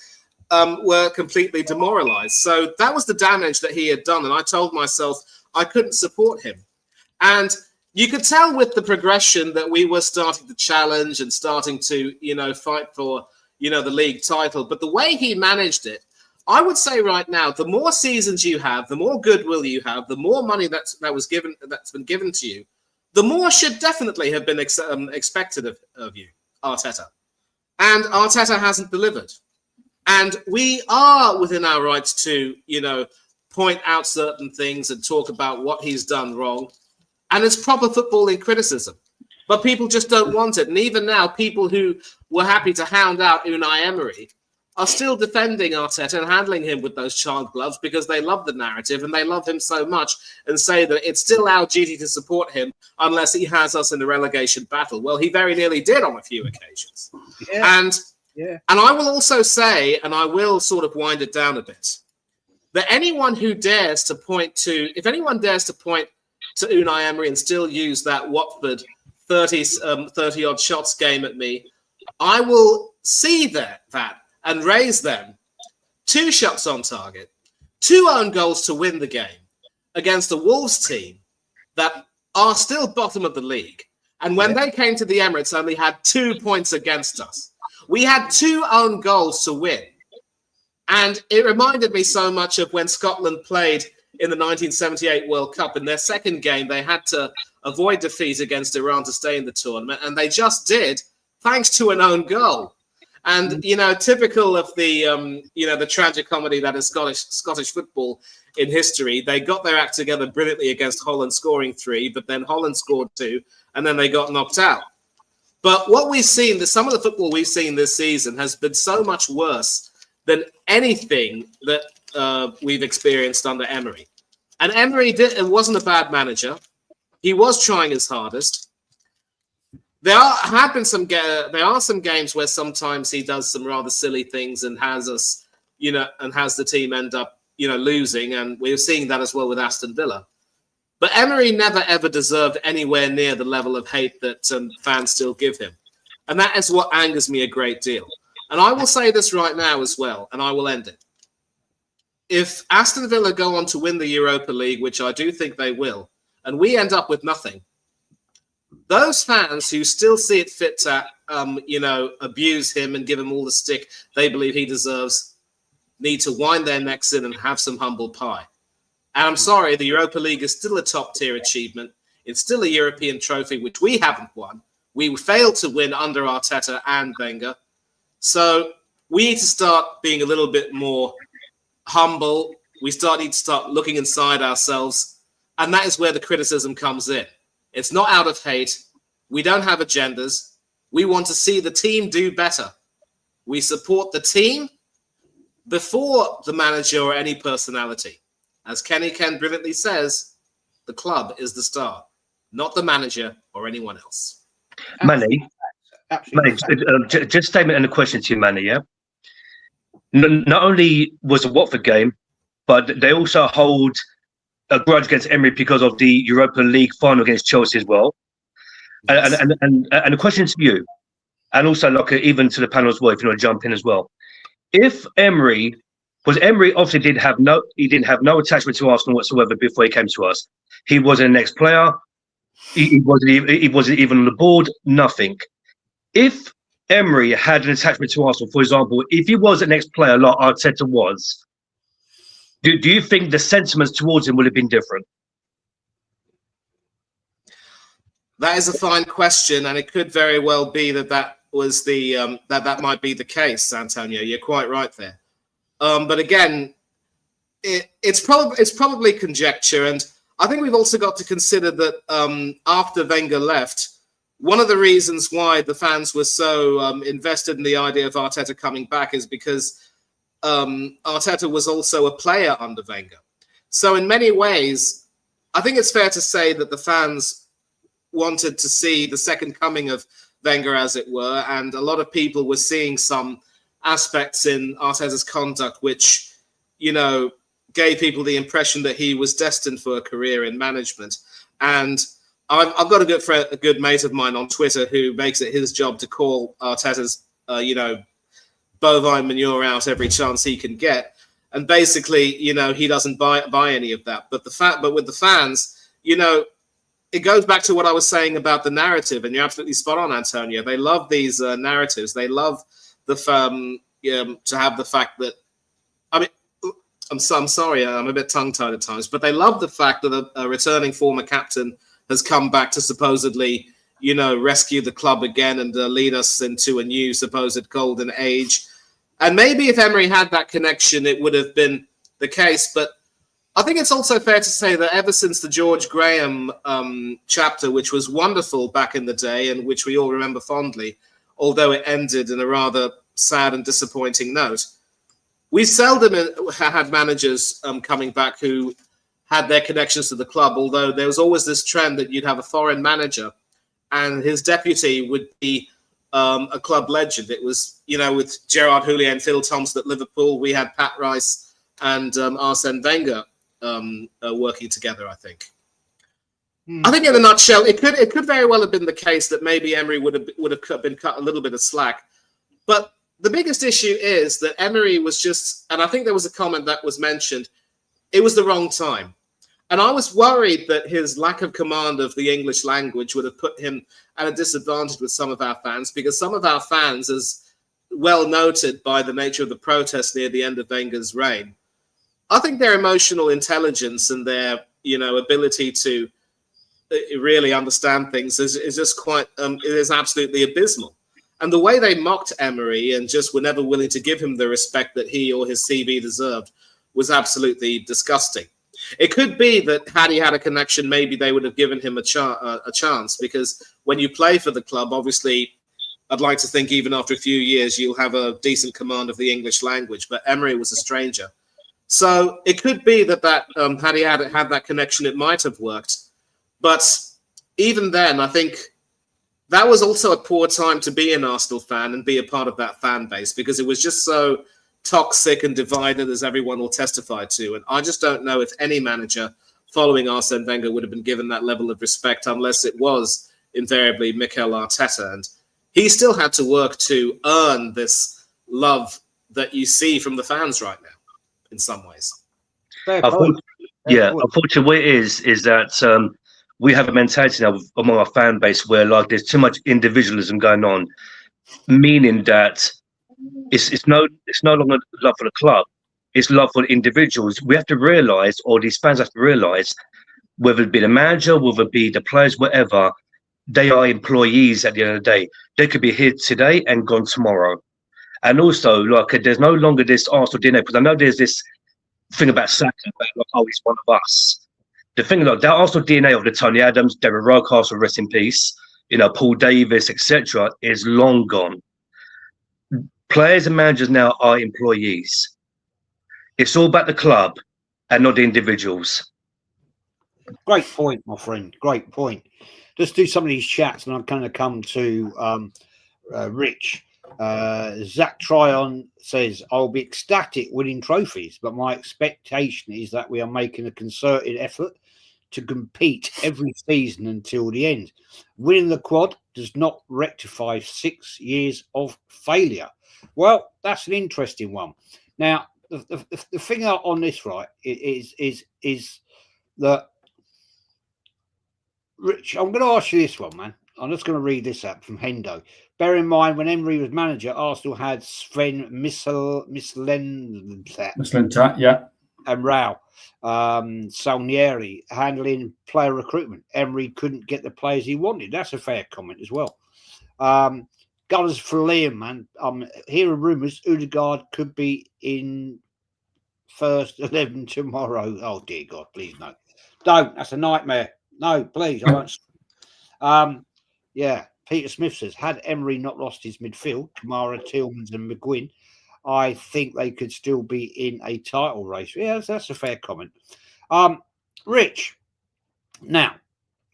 were completely demoralised. So that was the damage that he had done. And I told myself I couldn't support him. And you could tell with the progression that we were starting to challenge and starting to, you know, fight for, you know, the league title. But the way he managed it, I would say right now, the more seasons you have, the more goodwill you have, the more money that's been given to you, the more should definitely have been expected of you, Arteta. And Arteta hasn't delivered. And we are within our rights to, you know, point out certain things and talk about what he's done wrong. And it's proper footballing criticism. But people just don't want it. And even now, people who were happy to hound out Unai Emery are still defending Arteta and handling him with those child gloves because they love the narrative and they love him so much and say that it's still our duty to support him unless he has us in the relegation battle. Well, he very nearly did on a few occasions. Yeah. And I will also say, and I will sort of wind it down a bit, that anyone who dares to point to, if anyone dares to point to Unai Emery and still use that Watford 30-odd shots game at me, I will see that and raise them 2 shots on target, 2 own goals to win the game against a Wolves team that are still bottom of the league. And when they came to the Emirates, only had 2 points against us. We had 2 own goals to win. And it reminded me so much of when Scotland played in the 1978 World Cup. In their second game, they had to avoid defeat against Iran to stay in the tournament, and they just did, thanks to an own goal. And, you know, typical of the, you know, the tragic comedy that is Scottish football in history, they got their act together brilliantly against Holland, scoring 3, but then Holland scored 2, and then they got knocked out. But what we've seen, some of the football we've seen this season has been so much worse than anything that we've experienced under Emery. And Emery wasn't a bad manager. He was trying his hardest. There are some games where sometimes he does some rather silly things and has us, you know, and has the team end up, you know, losing. And we're seeing that as well with Aston Villa. But Emery never, ever deserved anywhere near the level of hate that fans still give him. And that is what angers me a great deal. And I will say this right now as well, and I will end it. If Aston Villa go on to win the Europa League, which I do think they will, and we end up with nothing, those fans who still see it fit to, abuse him and give him all the stick they believe he deserves need to wind their necks in and have some humble pie. And I'm sorry, the Europa League is still a top-tier achievement. It's still a European trophy, which we haven't won. We failed to win under Arteta and Wenger. So we need to start being a little bit more humble. We need to start looking inside ourselves. And that is where the criticism comes in. It's not out of hate. We don't have agendas. We want to see the team do better. We support the team before the manager or any personality. As Kenny Ken brilliantly says, the club is the star, not the manager or anyone else. Manny, just statement and a question to you, Manny, yeah? Not only was the Watford game, but they also hold a grudge against Emery because of the Europa League final against Chelsea as well. Yes. And the question to you, and also like even to the panel as well, if you want to jump in as well. If Emery obviously didn't have no attachment to Arsenal whatsoever before he came to us. He wasn't an ex-player. He wasn't even on the board. Nothing. If Emery had an attachment to Arsenal, for example, if he was an ex-player like Arteta was, do you think the sentiments towards him would have been different? That is a fine question, and it could very well be that was the that might be the case, Antonio. You're quite right there. But again, it's probably conjecture, and I think we've also got to consider that after Wenger left, one of the reasons why the fans were so invested in the idea of Arteta coming back is because Arteta was also a player under Wenger. So in many ways, I think it's fair to say that the fans wanted to see the second coming of Wenger, as it were, and a lot of people were seeing some aspects in Arteta's conduct which, gave people the impression that he was destined for a career in management. And I've got a good mate of mine on Twitter who makes it his job to call Arteta's, bovine manure out every chance he can get. And basically, he doesn't buy any of that. But with the fans, it goes back to what I was saying about the narrative, and you're absolutely spot on, Antonio. They love these narratives. They love the to have the fact that, I'm sorry, I'm a bit tongue-tied at times, but they love the fact that a returning former captain has come back to supposedly, rescue the club again and lead us into a new supposed golden age. And maybe if Emery had that connection, it would have been the case. But I think it's also fair to say that ever since the George Graham chapter, which was wonderful back in the day and which we all remember fondly, although it ended in a rather sad and disappointing note, we seldom had managers coming back who had their connections to the club, although there was always this trend that you'd have a foreign manager and his deputy would be a club legend. It was, with Gerard Houllier and Phil Thompson at Liverpool, we had Pat Rice and Arsene Wenger working together, I think. I think in a nutshell, it could very well have been the case that maybe Emery would have been cut a little bit of slack. But the biggest issue is that Emery was just, and I think there was a comment that was mentioned, it was the wrong time. And I was worried that his lack of command of the English language would have put him at a disadvantage with some of our fans, because some of our fans, as well noted by the nature of the protest near the end of Wenger's reign, I think their emotional intelligence and their, ability to really understand things is just quite, it is absolutely abysmal. And the way they mocked Emery and just were never willing to give him the respect that he or his CV deserved was absolutely disgusting. It could be that had he had a connection, maybe they would have given him a chance, because when you play for the club, obviously, I'd like to think even after a few years, you'll have a decent command of the English language, but Emery was a stranger. So it could be that had he had that connection, it might have worked. But even then, I think that was also a poor time to be an Arsenal fan and be a part of that fan base, because it was just so toxic and divided, as everyone will testify to. And I just don't know if any manager following Arsene Wenger would have been given that level of respect unless it was invariably Mikel Arteta. And he still had to work to earn this love that you see from the fans right now, in some ways. Unfortunately, what it is that we have a mentality now among our fan base where like there's too much individualism going on, meaning that it's no longer love for the club, it's love for the individuals. We have to realise, or these fans have to realise, whether it be the manager, whether it be the players, whatever, they are employees at the end of the day. They could be here today and gone tomorrow. And also, like, there's no longer this Arsenal DNA, because I know there's this thing about Saka, about like, oh, he's one of us. The thing, like, that Arsenal DNA of the Tony Adams, Derek Rocastle, rest in peace, Paul Davis, etc., is long gone. Players and managers now are employees. It's all about the club and not the individuals. Great point, my friend. Great point. Let's do some of these chats, and I'm going to come to Rich. Zach Tryon says, I'll be ecstatic winning trophies, but my expectation is that we are making a concerted effort to compete every season until the end. Winning the quad does not rectify 6 years of failure. Well, that's an interesting one. Now, the thing on this, right, is that, Rich, I'm going to ask you this one, man. I'm just going to read this out from Hendo. Bear in mind, when Emery was manager, Arsenal had Sven Mislintat, yeah, and Rao Salnieri handling player recruitment. Emery couldn't get the players he wanted. That's a fair comment as well. Gunners for Liam, man. Hearing rumours Odegaard could be in first 11 tomorrow. Oh, dear God, please no. Don't. That's a nightmare. No, please. I won't. Yeah. Peter Smith says, had Emery not lost his midfield, Kamara, Tillmans and McGuinn, I think they could still be in a title race. Yeah, that's a fair comment. Rich, now,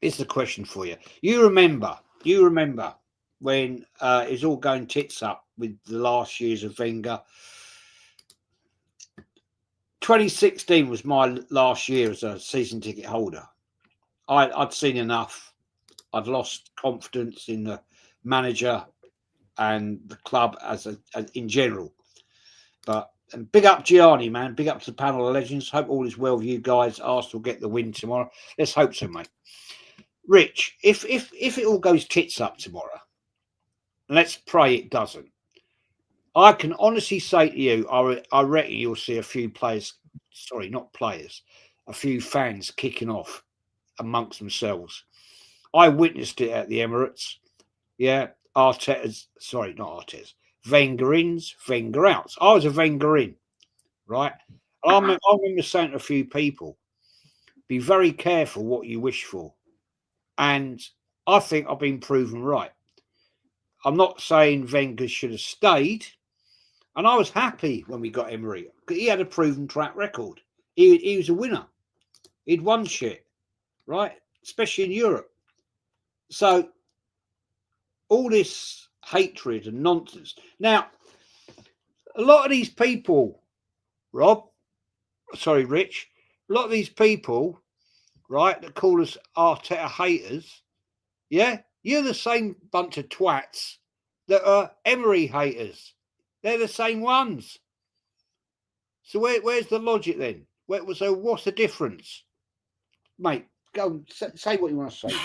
here's the question for you. You remember when it's all going tits up with the last years of Wenger. 2016 was my last year as a season ticket holder. I'd seen enough. I'd lost confidence in the manager and the club as in general. But and big up Gianni, man. Big up to the panel of legends. Hope all is well with you guys. Arsenal get the win tomorrow. Let's hope so, mate. Rich, if it all goes tits up tomorrow, let's pray it doesn't. I can honestly say to you, I reckon you'll see a few players, sorry, not players, a few fans kicking off amongst themselves. I witnessed it at the Emirates. Yeah, Arteta's, sorry, not Arteta's, Wenger ins, Wenger outs. I was a Wenger in, right? I remember saying to a few people, be very careful what you wish for. And I think I've been proven right. I'm not saying Wenger should have stayed. And I was happy when we got Emery. He had a proven track record. He was a winner. He'd won shit, right? Especially in Europe. So all this hatred and nonsense. Now, a lot of these people, Rich, a lot of these people, right, that call us Arteta haters, yeah, you're the same bunch of twats that are Emery haters. They're the same ones. So where's the logic then? So what's the difference? Mate, go and say what you want to say.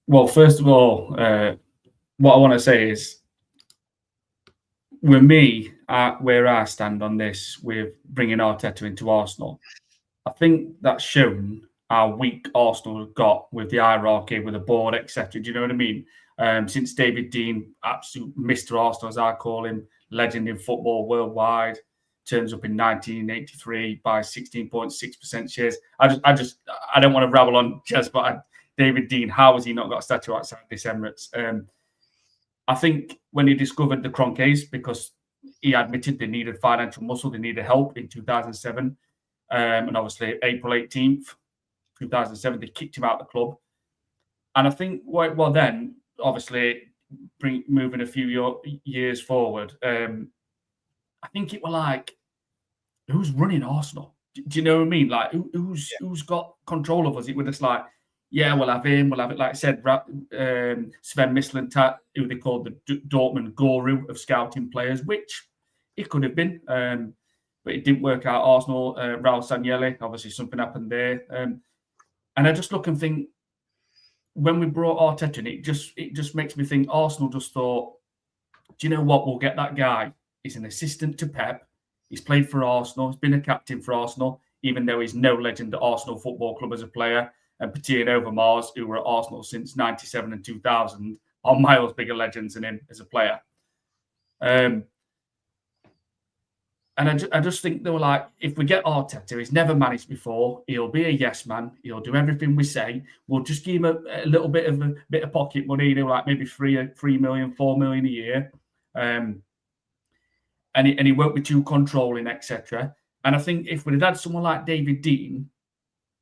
Well, first of all, what I want to say is, with me, where I stand on this, with bringing Arteta into Arsenal, I think that's shown how weak Arsenal have got with the hierarchy, with the board, etc. Do you know what I mean? Since David Dean, absolute Mr. Arsenal, as I call him, legend in football worldwide, turns up in 1983 by 16.6% shares. I don't want to rabble on, Jez, but David Dean, how has he not got a statue outside this Emirates? I think when he discovered the Kroenkes, because he admitted they needed financial muscle, they needed help in 2007, and obviously April 18th, 2007, they kicked him out of the club. And I think, well, then, obviously, moving a few years forward, I think it was like, who's running Arsenal? Do you know what I mean? Like, who's got control of us? It was just like, yeah, we'll have him. We'll have it. Like I said, Sven Mislintat, who they called the Dortmund guru of scouting players, which it could have been. But it didn't work out. Arsenal, Raul Sanllehi, obviously something happened there. And I just look and think, when we brought Arteta in, it just makes me think Arsenal just thought, do you know what? We'll get that guy. He's an assistant to Pep. He's played for Arsenal. He's been a captain for Arsenal, even though he's no legend at Arsenal Football Club as a player. And Petit and Overmars, who were at Arsenal since 97 and 2000, are miles bigger legends than him as a player. And I just think they were like, if we get Arteta, he's never managed before. He'll be a yes man. He'll do everything we say. We'll just give him a little bit of pocket money, like maybe 3 million, 4 million a year. And he won't be too controlling, etc. And I think if we'd have had someone like David Dein,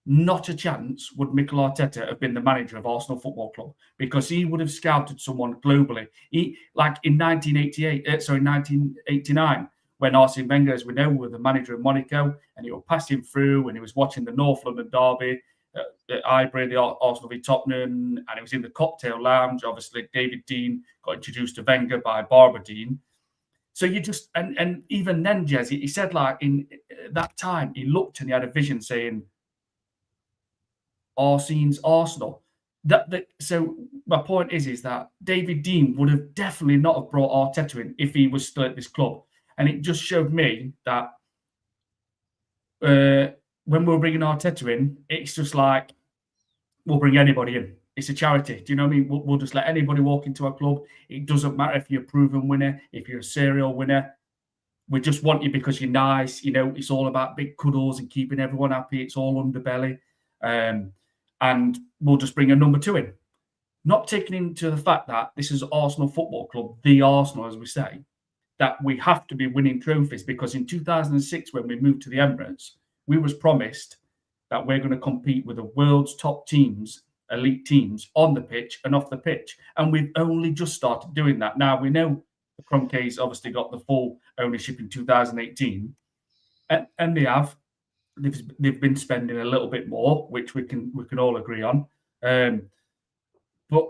not a chance would Mikel Arteta have been the manager of Arsenal Football Club, because he would have scouted someone globally. Like in 1989, when Arsene Wenger, as we know, was the manager of Monaco, and he was passing through and he was watching the North London derby at Highbury, the Arsenal v Tottenham, and he was in the cocktail lounge. Obviously, David Dein got introduced to Wenger by Barbara Dein. So you just, and even then, Jez, he said, like, in that time, he looked and he had a vision saying, Arsene's Arsenal. So my point is that David Dein would have definitely not have brought Arteta in if he was still at this club. And it just showed me that when we're bringing Arteta in, it's just like, we'll bring anybody in. It's a charity. Do you know what I mean? We'll just let anybody walk into our club. It doesn't matter if you're a proven winner, if you're a serial winner. We just want you because you're nice. You know, it's all about big cuddles and keeping everyone happy. It's all underbelly. And we'll just bring a number 2 in. Not taking into the fact that this is Arsenal Football Club, the Arsenal, as we say, that we have to be winning trophies, because in 2006, when we moved to the Emirates, we was promised that we're going to compete with the world's top teams, elite teams, on the pitch and off the pitch. And we've only just started doing that. Now, we know the Kroenkes obviously got the full ownership in 2018, and they have. They've been spending a little bit more, which we can all agree on. But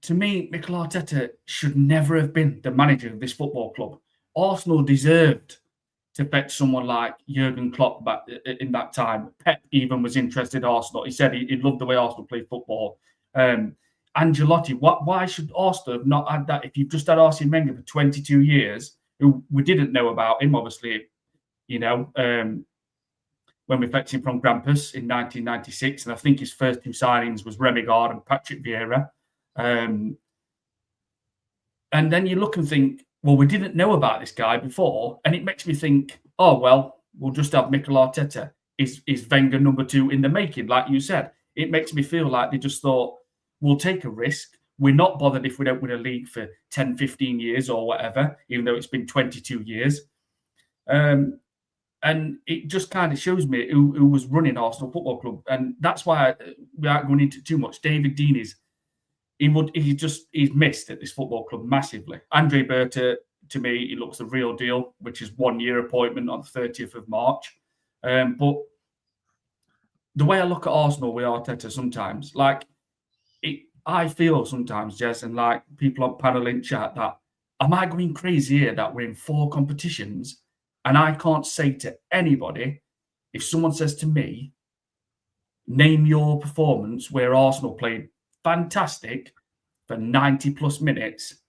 to me, Mikel Arteta should never have been the manager of this football club. Arsenal deserved to fetch someone like Jurgen Klopp back in that time. Pep even was interested in Arsenal. He said he loved the way Arsenal played football. Ancelotti, why should Arsenal have not had that? If you've just had Arsene Wenger for 22 years, who we didn't know about him, obviously, you know, when we fetched him from Grampus in 1996, and I think his first 2 signings was Remy Gard and Patrick Vieira. And then you look and think, well, we didn't know about this guy before, and it makes me think, oh, well, we'll just have Mikel Arteta. Is Wenger number 2 in the making? Like you said, it makes me feel like they just thought, we'll take a risk. We're not bothered if we don't win a league for 10, 15 years or whatever, even though it's been 22 years. And it just kind of shows me who was running Arsenal Football Club. And that's why we aren't going into too much. David Dein he's missed at this football club massively. Andre Berta, to me, he looks the real deal, which is 1-year appointment on the 30th of March. But the way I look at Arsenal with Arteta sometimes, I feel sometimes, Jess, and like people on panel in chat, that am I going crazy here that we're in 4 competitions and I can't say to anybody, if someone says to me, name your performance where Arsenal played fantastic for 90 plus minutes,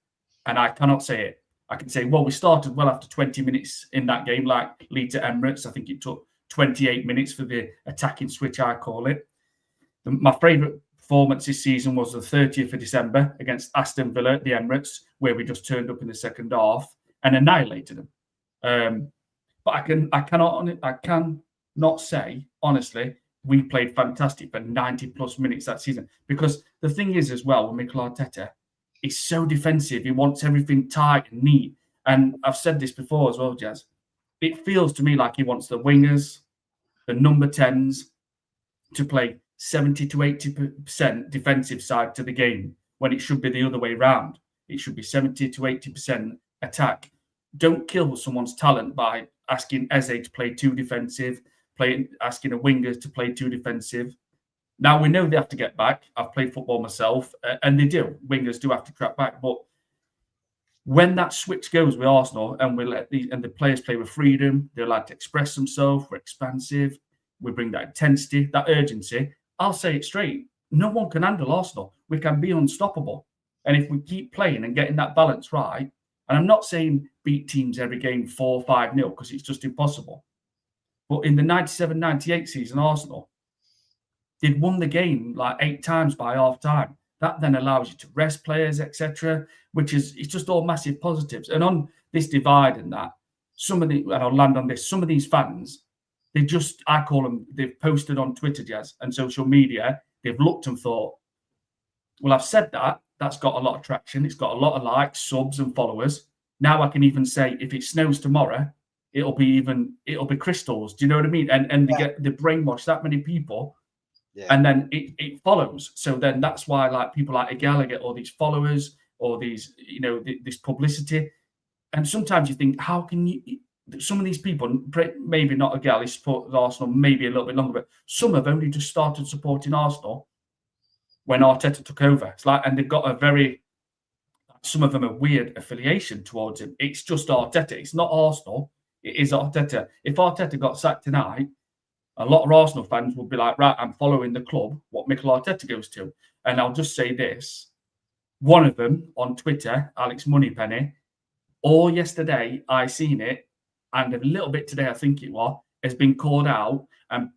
and I cannot say it. I can say, well, we started well after 20 minutes in that game, like Leeds at Emirates. I think it took 28 minutes for the attacking switch, I call it. My favourite performance this season was the 30th of December against Aston Villa at the Emirates, where we just turned up in the second half and annihilated them. But I cannot say, honestly, we played fantastic for 90 plus minutes that season. Because the thing is as well, with Mikel Arteta, he's so defensive. He wants everything tight and neat. And I've said this before as well, Jazz. It feels to me like he wants the wingers, the number 10s, to play 70 to 80% defensive side to the game, when it should be the other way around. It should be 70 to 80% attack. Don't kill someone's talent by asking Eze to play too defensive, asking a winger to play too defensive. Now we know they have to get back. I've played football myself, and they do. Wingers do have to track back, but when that switch goes with Arsenal, and we let the players play with freedom, they're allowed to express themselves. We're expansive. We bring that intensity, that urgency. I'll say it straight. No one can handle Arsenal. We can be unstoppable. And if we keep playing and getting that balance right, and I'm not saying beat teams every game 4-5-0 because it's just impossible. But in the 97-98 season, Arsenal, they'd won the game like 8 times by half time. That then allows you to rest players, etc., which is it's just all massive positives. And on this divide and that, and I'll land on this, some of these fans, I call them, they've posted on Twitter, Jazz, and social media, they've looked and thought, well, I've said that's got a lot of traction. It's got a lot of likes, subs, and followers. Now I can even say if it snows tomorrow, it'll be crystals. Do you know what I mean? And they brainwash that many people. Yeah. And then it follows. So then that's why like people like Igala get all these followers or these, this publicity. And sometimes you think, how can some of these people, maybe not Igala, he supported Arsenal maybe a little bit longer, but some have only just started supporting Arsenal when Arteta took over. It's like, and they've got some of them a weird affiliation towards him. It's just Arteta. It's not Arsenal. It is Arteta. If Arteta got sacked tonight, a lot of Arsenal fans would be like, right, I'm following the club, what Mikel Arteta goes to. And I'll just say this. One of them on Twitter, Alex Moneypenny, all yesterday, I seen it, and a little bit today, I think it was, has been called out. And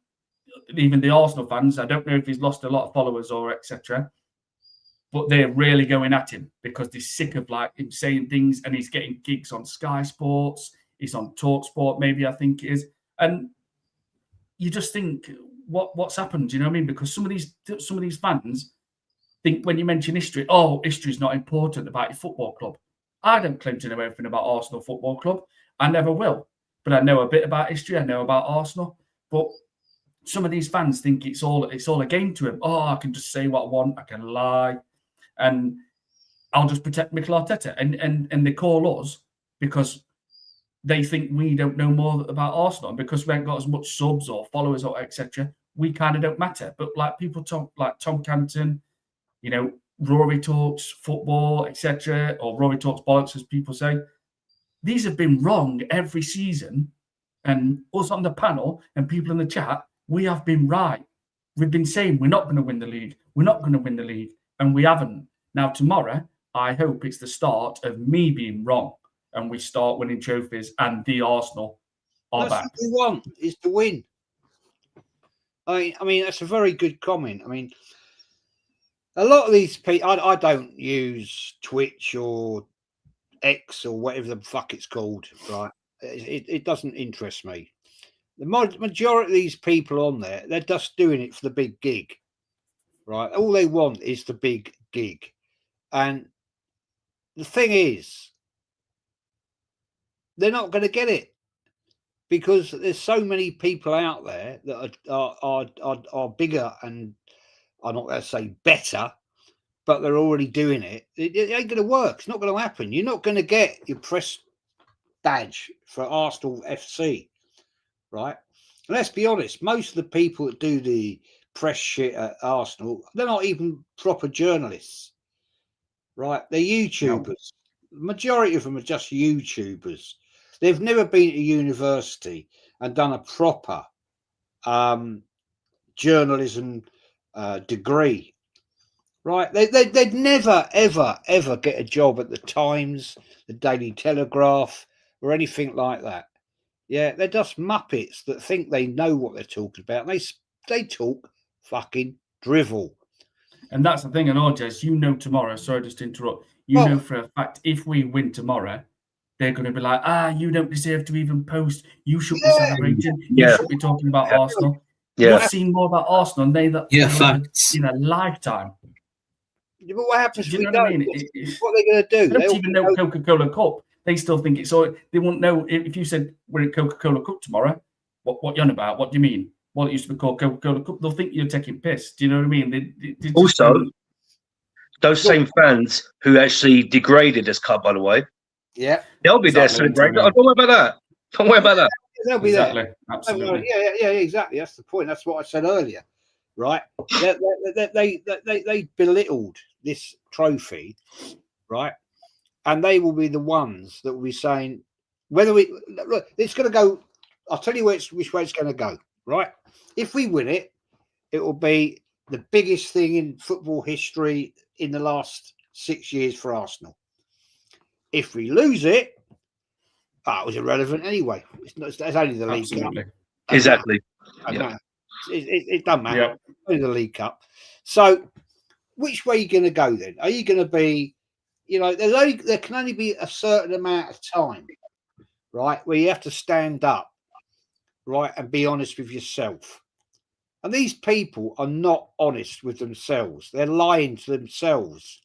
even the Arsenal fans, I don't know if he's lost a lot of followers or etc., but they're really going at him because they're sick of like him saying things, and he's getting gigs on Sky Sports, he's on Talk Sport, maybe I think it is. And you just think, what's happened? Do you know what I mean? Because some of these fans think when you mention history, history's not important about your football club. I don't claim to know everything about Arsenal Football Club. I never will. But I know a bit about history. I know about Arsenal. But some of these fans think it's all a game to him. I can just say what I want. I can lie. And I'll just protect Mikel Arteta. And they call us because they think we don't know more about Arsenal. And because we haven't got as much subs or followers or etc., we kind of don't matter. But like people talk, like Tom Canton, Rory talks football, etc., or Rory talks bollocks, as people say. These have been wrong every season. And us on the panel and people in the chat, we have been right. We've been saying we're not going to win the league. We're not going to win the league. And we haven't. Now, tomorrow, I hope it's the start of me being wrong. And we start winning trophies, and the Arsenal are back. That's what we want, is to win. I mean, that's a very good comment. I mean, a lot of these people, I don't use Twitch or X or whatever the fuck it's called, right? It doesn't interest me. The majority of these people on there, they're just doing it for the big gig, right? All they want is the big gig. And the thing is, they're not going to get it because there's so many people out there that are bigger and I'm not going to say better, but they're already doing it. It ain't going to work. It's not going to happen. You're not going to get your press badge for Arsenal FC, right? And let's be honest, most of the people that do the press shit at Arsenal, they're not even proper journalists, right? They're YouTubers. No. The majority of them are just YouTubers. They've never been to university and done a proper journalism degree, right? They'd never, ever, ever get a job at the Times, the Daily Telegraph, or anything like that. Yeah, they're just muppets that think they know what they're talking about. And they talk fucking drivel. And that's the thing, and Jez, tomorrow, sorry just to interrupt, know for a fact if we win tomorrow, they're going to be like, you don't deserve to even post. You should be celebrating. You should be talking about Arsenal. Yeah. You've seen more about Arsenal than in a lifetime. Yeah, but what happens if we what don't? I mean? What are they going to do? They don't even know Coca-Cola Cup. They still think it's all. They won't know if you said we're at Coca-Cola Cup tomorrow. What you're on about? What do you mean? Well, it used to be called Coca-Cola Cup. They'll think you're taking piss. Do you know what I mean? They also, those same fans who actually degraded this cup, by the way. Yeah. They'll be there celebrating. Don't worry about that. Don't worry about that. They'll be Exactly. there. Absolutely. Yeah, exactly. That's the point. That's what I said earlier, right? They belittled this trophy, right? And they will be the ones that will be saying whether we look. It's going to go. I'll tell you which way it's going to go, right? If we win it, it will be the biggest thing in football history in the last 6 years for Arsenal. If we lose it, it was irrelevant anyway. It's only the League Cup. Exactly. It doesn't matter. Yeah. It's only the League Cup. So, which way are you going to go then? Are you going to be, there can only be a certain amount of time, right, where you have to stand up, right, and be honest with yourself. And these people are not honest with themselves. They're lying to themselves.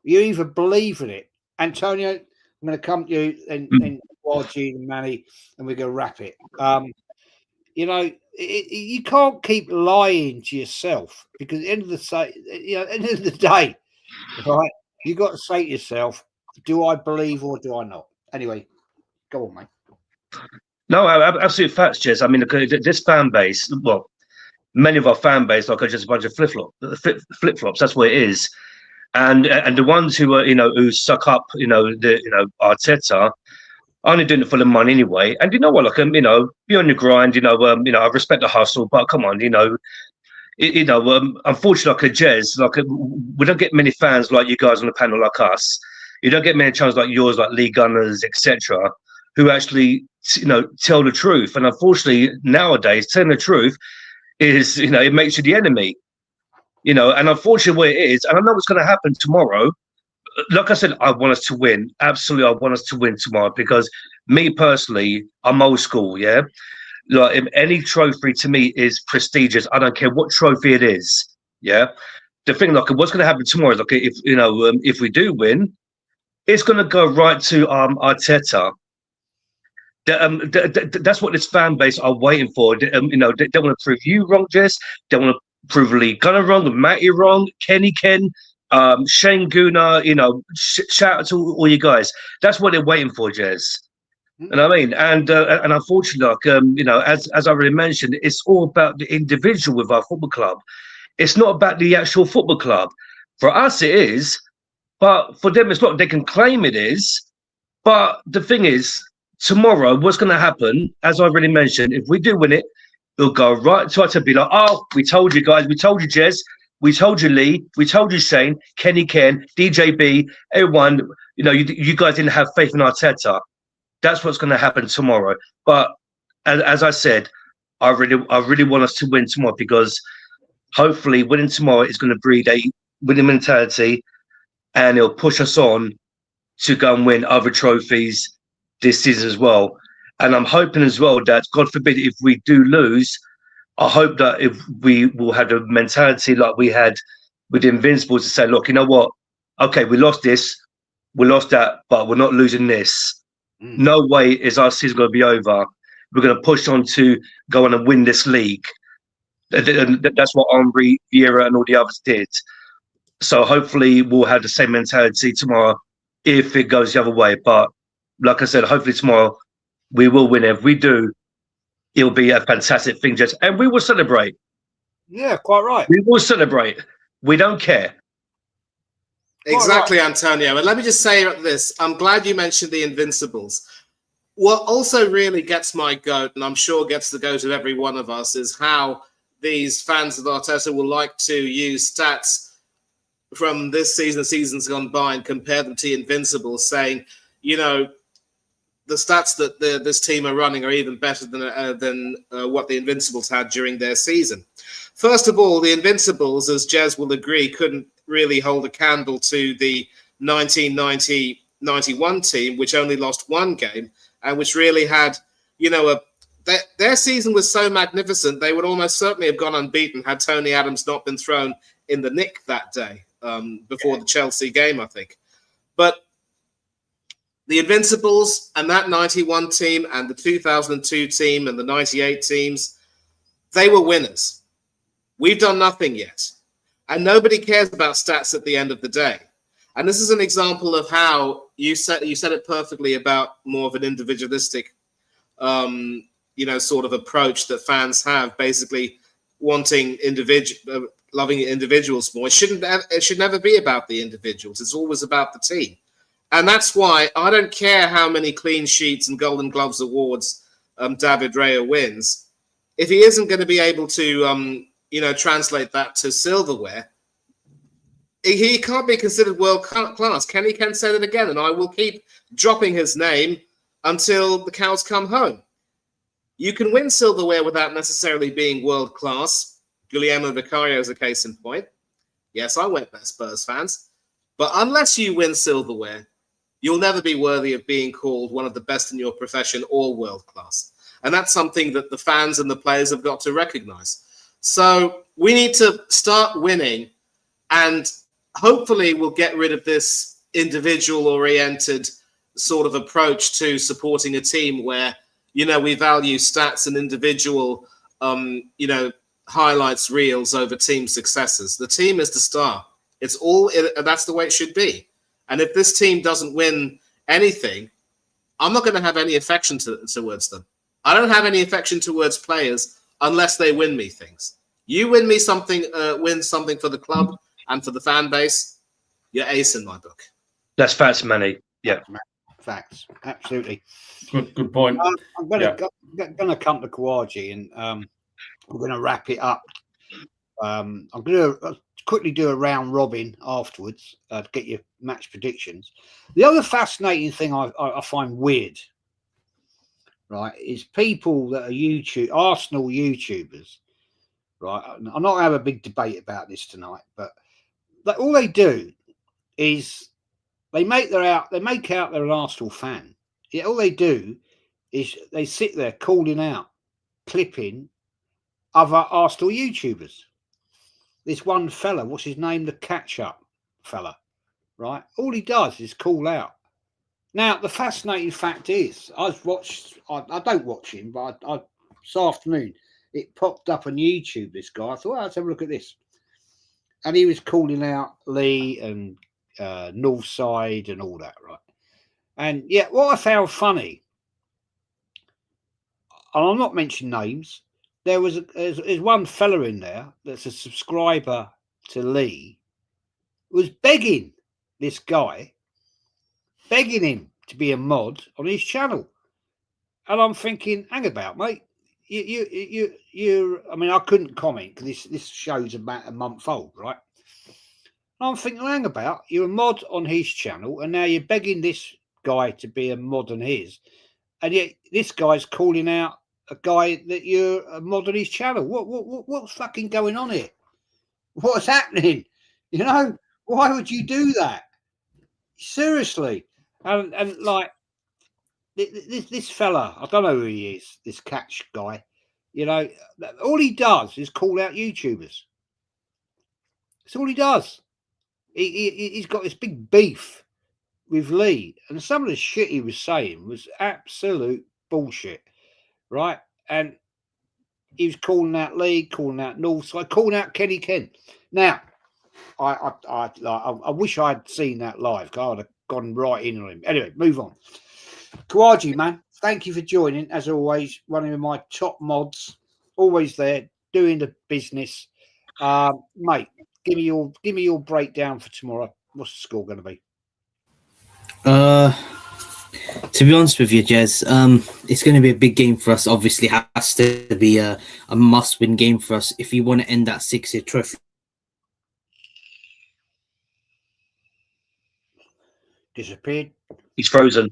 You either believe in it. Antonio, I'm going to come to you and YG and Manny, and we're going to wrap it. You can't keep lying to yourself, because at the end of the day, right, you got to say to yourself, do I believe or do I not? Anyway, go on, mate. No, absolute facts, Jez. I mean, this fan base, well, many of our fan base are just a bunch of flip-flops. That's what it is. And the ones who are, who suck up, Arteta, only doing it for the money anyway. And you know what, be on your grind. I respect the hustle, but come on, unfortunately, Jez, we don't get many fans like you guys on the panel like us. You don't get many channels like yours, like League Gunners, etc., who actually, tell the truth. And unfortunately, nowadays, telling the truth is, it makes you the enemy. And unfortunately, what it is, and I know what's going to happen tomorrow. Like I said, I want us to win. Absolutely, I want us to win tomorrow, because me personally, I'm old school. Yeah, like if any trophy to me is prestigious. I don't care what trophy it is. Yeah, the thing, what's going to happen tomorrow is, if we do win, it's going to go right to Arteta. That's what this fan base are waiting for. They want to prove you wrong, Jess. They want to prove Lee Gunner wrong, Matty wrong, Kenny Ken, Shane Guna. Shout out to all you guys. That's what they're waiting for, Jez. You know what I mean? And unfortunately, as I already mentioned, it's all about the individual with our football club. It's not about the actual football club. For us, it is, but for them, it's not. They can claim it is, but the thing is, tomorrow, what's going to happen? As I already mentioned, if we do win it, it'll go right to us to be like, oh, we told you guys, we told you, Jez, we told you, Lee, we told you, Shane, Kenny Ken, DJB, everyone, you guys didn't have faith in Arteta. That's what's going to happen tomorrow. But as I said, I really want us to win tomorrow, because hopefully winning tomorrow is going to breed a winning mentality, and it'll push us on to go and win other trophies this season as well. And I'm hoping as well that, God forbid, if we do lose, I hope that if we will have the mentality like we had with the Invincibles to say, look, you know what? Okay, we lost this, we lost that, but we're not losing this. No way is our season going to be over. We're going to push on to go on and win this league. That's what Henry, Vieira, and all the others did. So hopefully we'll have the same mentality tomorrow if it goes the other way. But like I said, hopefully tomorrow we will win. If we do, it'll be a fantastic thing, Jess, and we will celebrate. Yeah, quite right. We will celebrate. We don't care. Exactly, Antonio. And let me just say this. I'm glad you mentioned the Invincibles. What also really gets my goat, and I'm sure gets the goat of every one of us, is how these fans of Arteta will like to use stats from this season, seasons gone by, and compare them to Invincibles, saying, the stats that this team are running are even better than what the Invincibles had during their season. First of all, the Invincibles, as Jez will agree, couldn't really hold a candle to the 1990-91 team, which only lost one game and which really had, their season was so magnificent, they would almost certainly have gone unbeaten had Tony Adams not been thrown in the nick that day before the Chelsea game, I think. But the Invincibles and that 91 team and the 2002 team and the 98 teams, they were winners. We've done nothing yet. And nobody cares about stats at the end of the day. And this is an example of how you said it perfectly about more of an individualistic sort of approach that fans have, basically wanting loving individuals more. It should never be about the individuals. It's always about the team. And that's why I don't care how many clean sheets and Golden Gloves awards David Raya wins. If he isn't going to be able to, translate that to silverware, he can't be considered world class. Kenny can say that again, and I will keep dropping his name until the cows come home. You can win silverware without necessarily being world class. Guillermo Vicario is a case in point. Yes, I went there, Spurs fans. But unless you win silverware, you'll never be worthy of being called one of the best in your profession or world class. And that's something that the fans and the players have got to recognize. So we need to start winning, and hopefully we'll get rid of this individual-oriented sort of approach to supporting a team where, we value stats and individual, highlights reels over team successes. The team is the star. That's the way it should be. And if this team doesn't win anything, I'm not going to have any affection towards them. I don't have any affection towards players unless they win me things. You win something for the club and for the fan base, you're ace in my book. That's facts, Manny. Yeah. Facts. Absolutely. Good point. I'm going to come to Kawaji, and we're going to wrap it up. I'm going to quickly do a round robin afterwards to get your match predictions. The other fascinating thing I find weird, right, is people that are Arsenal YouTubers, right? I'm not going to have a big debate about this tonight, but all they do is they make out they're an Arsenal fan. Yeah, all they do is they sit there calling out, clipping other Arsenal YouTubers. This one fella, what's his name? The catch-up fella, right? All he does is call out. Now, the fascinating fact is, I don't watch him, but this afternoon, it popped up on YouTube, this guy. I thought, let's have a look at this. And he was calling out Lee and Northside and all that, right? And yeah, what I found funny, and I'll not mention names, there's one fella in there that's a subscriber to Lee, was begging this guy, begging him to be a mod on his channel. And I'm thinking, hang about, mate. I mean, I couldn't comment because this show's about a month old, right? And I'm thinking, hang about, you're a mod on his channel, and now you're begging this guy to be a mod on his, and yet this guy's calling out a guy that you're a mod on his channel. What's fucking going on here? What's happening? Why would you do that? Seriously. And like this fella, I don't know who he is, this catch guy, all he does is call out YouTubers. That's all he does. He's got this big beef with Lee, and some of the shit he was saying was absolute bullshit, right? And he was calling out Lee, calling out Northside, calling out Kenny Ken. Now, I wish I'd seen that live, because I'd have gone right in on him. Anyway, move on. Kawaji, man, thank you for joining, as always, one of my top mods, always there, doing the business. Mate, give me your breakdown for tomorrow. What's the score going to be? To be honest with you, Jez, it's going to be a big game for us. Obviously, it has to be a must-win game for us if you want to end that 6-year trophy. Disappeared. He's frozen.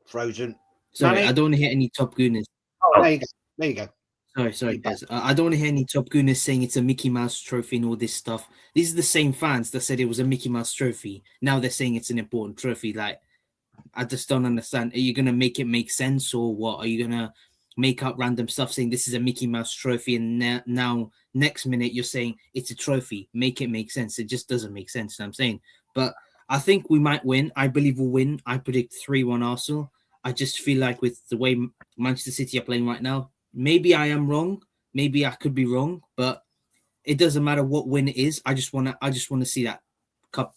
Frozen. Sorry, Manny? I don't want to hear any Top Gooners. Oh, there you go. Sorry, guys. I don't want to hear any Top Gooners saying it's a Mickey Mouse trophy and all this stuff. These are the same fans that said it was a Mickey Mouse trophy. Now they're saying it's an important trophy. Like, I just don't understand. Are you going to make it make sense, or what? Are you going to make up random stuff saying this is a Mickey Mouse trophy, and now next minute you're saying it's a trophy? Make it make sense. It just doesn't make sense, I'm saying. But I think we might win. I believe we'll win. I predict 3-1 Arsenal. I just feel like with the way Manchester City are playing right now, maybe I am wrong. Maybe I could be wrong, but it doesn't matter what win it is. I just want to see that cup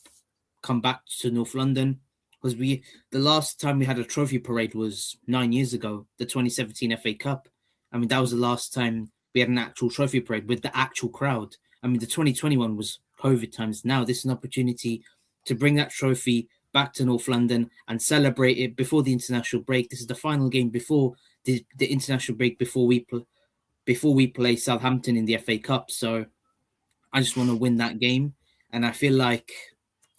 come back to North London. because the last time we had a trophy parade was 9 years ago, the 2017 FA Cup. I mean, that was the last time we had an actual trophy parade with the actual crowd. I mean, the 2021 was COVID times. Now this is an opportunity to bring that trophy back to North London and celebrate it before the international break. This is the final game before the international break, before we play Southampton in the FA Cup. So I just want to win that game, and I feel like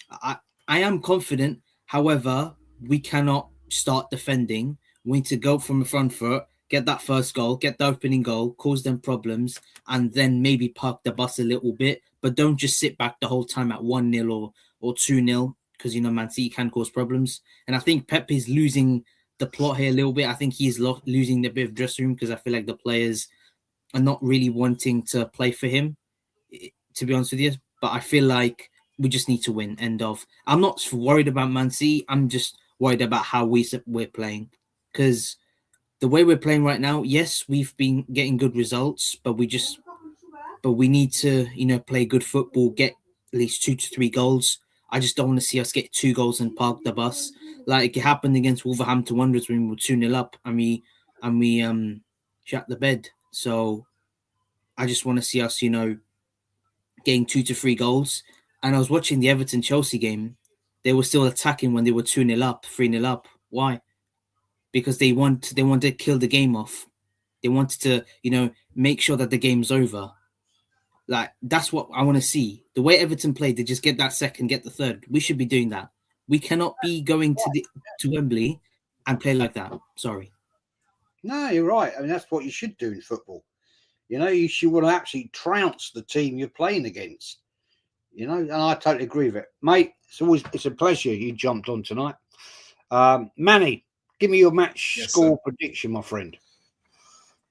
I am confident. However, we cannot start defending. We need to go from the front foot, get that first goal, get the opening goal, cause them problems, and then maybe park the bus a little bit. But don't just sit back the whole time at 1-0 or 2-0, because, you know, Man City can cause problems. And I think Pep is losing the plot here a little bit. I think he's losing the bit of dressing room, because I feel like the players are not really wanting to play for him, to be honest with you. But I feel like we just need to win. End of. I'm not worried about Man City. I'm just worried about how we're playing, because the way we're playing right now, yes, we've been getting good results, but we need to, you know, play good football, get at least 2 to 3 goals. I just don't want to see us get 2 goals and park the bus like it happened against Wolverhampton Wanderers when we were 2-0 up and we shut the bed. So I just want to see us, you know, getting 2 to 3 goals. And I was watching the Everton Chelsea game. They were still attacking when they were 2-0 up, 3-0 up. Why? Because they wanted to kill the game off. They wanted to, you know, make sure that the game's over. Like, that's what I want to see. The way Everton played, they just get that second, get the third. We should be doing that. We cannot be going to Wembley and play like that. Sorry. No, you're right. I mean, that's what you should do in football. You know, you should want to actually trounce the team you're playing against. You know, and I totally agree with it. Mate, it's a pleasure you jumped on tonight. Manny, give me your match score prediction, my friend.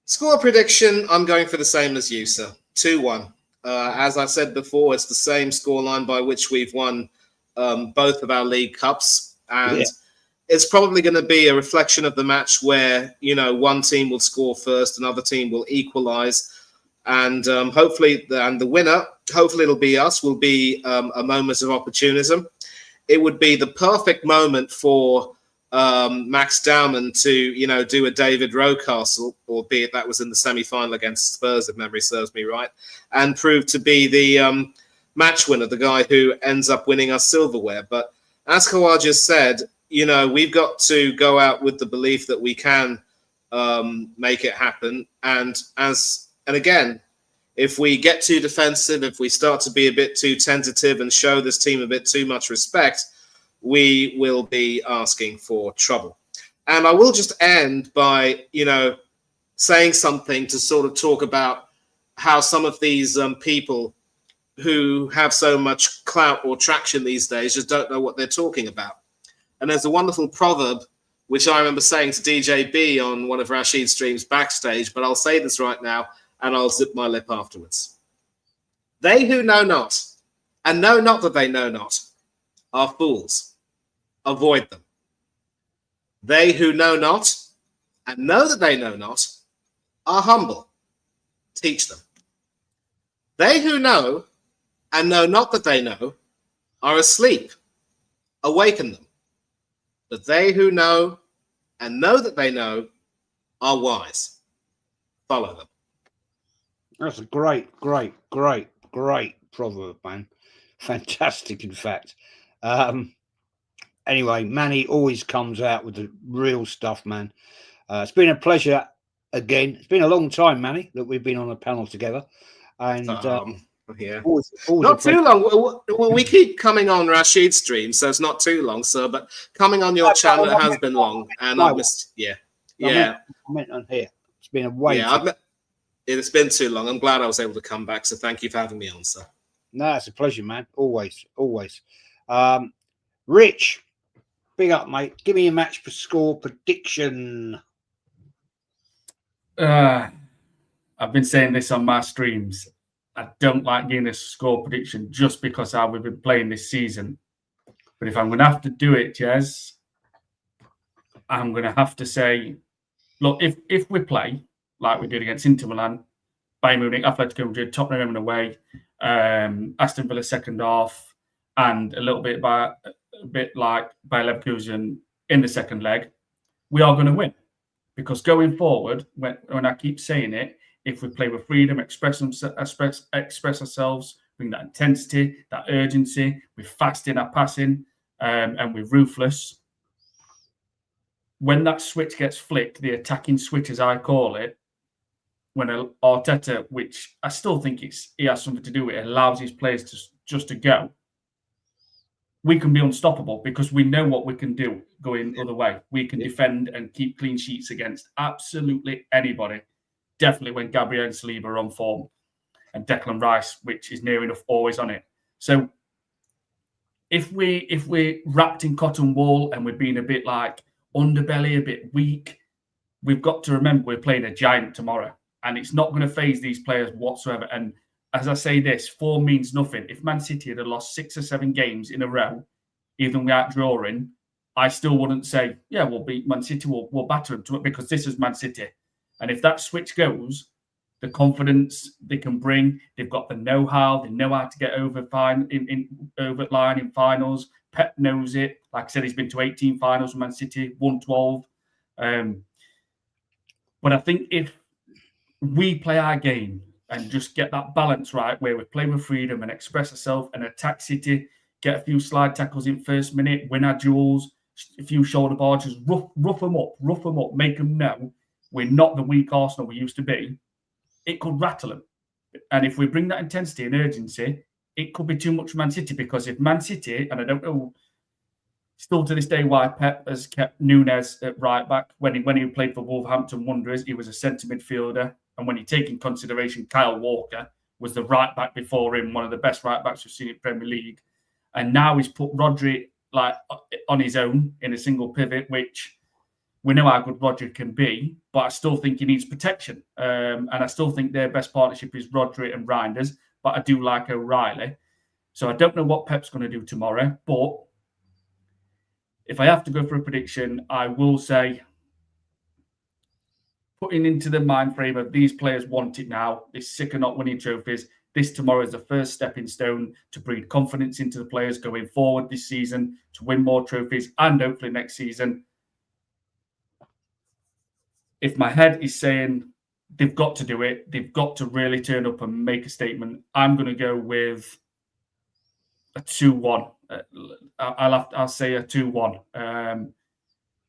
Score prediction, I'm going for the same as you, sir. 2-1. As I said before, it's the same scoreline by which we've won both of our League Cups. And it's probably going to be a reflection of the match where, you know, one team will score first, another team will equalise. And hopefully, the winner, hopefully it'll be us, will be a moment of opportunism. It would be the perfect moment for Max Dowman to, you know, do a David Rocastle, albeit that was in the semi-final against Spurs, if memory serves me right, and prove to be the match winner, the guy who ends up winning us silverware. But as Khawaja said, you know, we've got to go out with the belief that we can make it happen. And again, if we get too defensive, if we start to be a bit too tentative and show this team a bit too much respect, we will be asking for trouble. And I will just end by, you know, saying something to sort of talk about how some of these people who have so much clout or traction these days just don't know what they're talking about. And there's a wonderful proverb, which I remember saying to DJ B on one of Rashid's streams backstage, but I'll say this right now and I'll zip my lip afterwards. They who know not, and know not that they know not, are fools. Avoid them. They who know not, and know that they know not, are humble. Teach them. They who know, and know not that they know, are asleep. Awaken them. But they who know, and know that they know, are wise. Follow them. That's a great proverb, man. Fantastic, in fact. Anyway, Manny always comes out with the real stuff, man. It's been a pleasure again. It's been a long time, Manny, that we've been on a panel together. And yeah, always not too long. We keep coming on Rashid's stream, so it's not too long, sir. But coming on your channel, it has been long, and I've missed. Yeah. I meant on here. It's been a wait. Yeah, it's been too long. I'm glad I was able to come back. So thank you for having me on, sir. No, it's a pleasure, man. Always. Rich, big up, mate. Give me a match for score prediction. I've been saying this on my streams. I don't like giving a score prediction just because how we've been playing this season. But if I'm going to have to do it, Jez, I'm going to have to say, look, if we play like we did against Inter Milan, Bayern Munich, Atletico Madrid, Tottenham away, Aston Villa second half, and a little bit by a bit like Bayer Leverkusen in the second leg, we are going to win. Because going forward, when I keep saying it, if we play with freedom, express ourselves, bring that intensity, that urgency, we're fast in our passing, and we're ruthless. When that switch gets flicked, the attacking switch, as I call it, when Arteta, which I still think he has something to do with it, allows his players to go, we can be unstoppable because we know what we can do going the other way. We can defend and keep clean sheets against absolutely anybody. Definitely when Gabriel and Saliba are on form, and Declan Rice, which is near enough always on it. So if we're wrapped in cotton wool and we're being a bit like underbelly, a bit weak, we've got to remember we're playing a giant tomorrow, and it's not going to phase these players whatsoever. And as I say this, form means nothing. If Man City had lost 6 or 7 games in a row, even without drawing, I still wouldn't say, yeah, we'll beat Man City, we'll batter them, because this is Man City. And if that switch goes, the confidence they can bring, they've got the know-how, they know how to get over line in finals. Pep knows it. Like I said, he's been to 18 finals with Man City, won 12. But I think if we play our game and just get that balance right, where we play with freedom and express ourselves and attack City, get a few slide tackles in first minute, win our duels, a few shoulder barges, rough them up, make them know we're not the weak Arsenal we used to be, it could rattle them. And if we bring that intensity and urgency, it could be too much for Man City, because if Man City, and I don't know still to this day why Pep has kept Núñez at right back. When he played for Wolverhampton Wanderers, he was a centre midfielder. And when you take in consideration Kyle Walker was the right back before him, one of the best right backs we've seen in Premier League. And now he's put Rodri like on his own in a single pivot, which we know how good Rodri can be, but I still think he needs protection. And I still think their best partnership is Rodri and Reinders, but I do like O'Reilly. So I don't know what Pep's going to do tomorrow, but if I have to go for a prediction, I will say, putting into the mind frame of these players want it now, they're sick of not winning trophies. This tomorrow is the first stepping stone to breed confidence into the players going forward this season, to win more trophies, and hopefully next season. If my head is saying they've got to do it, they've got to really turn up and make a statement, I'm going to go with a 2-1. I'll say a 2-1.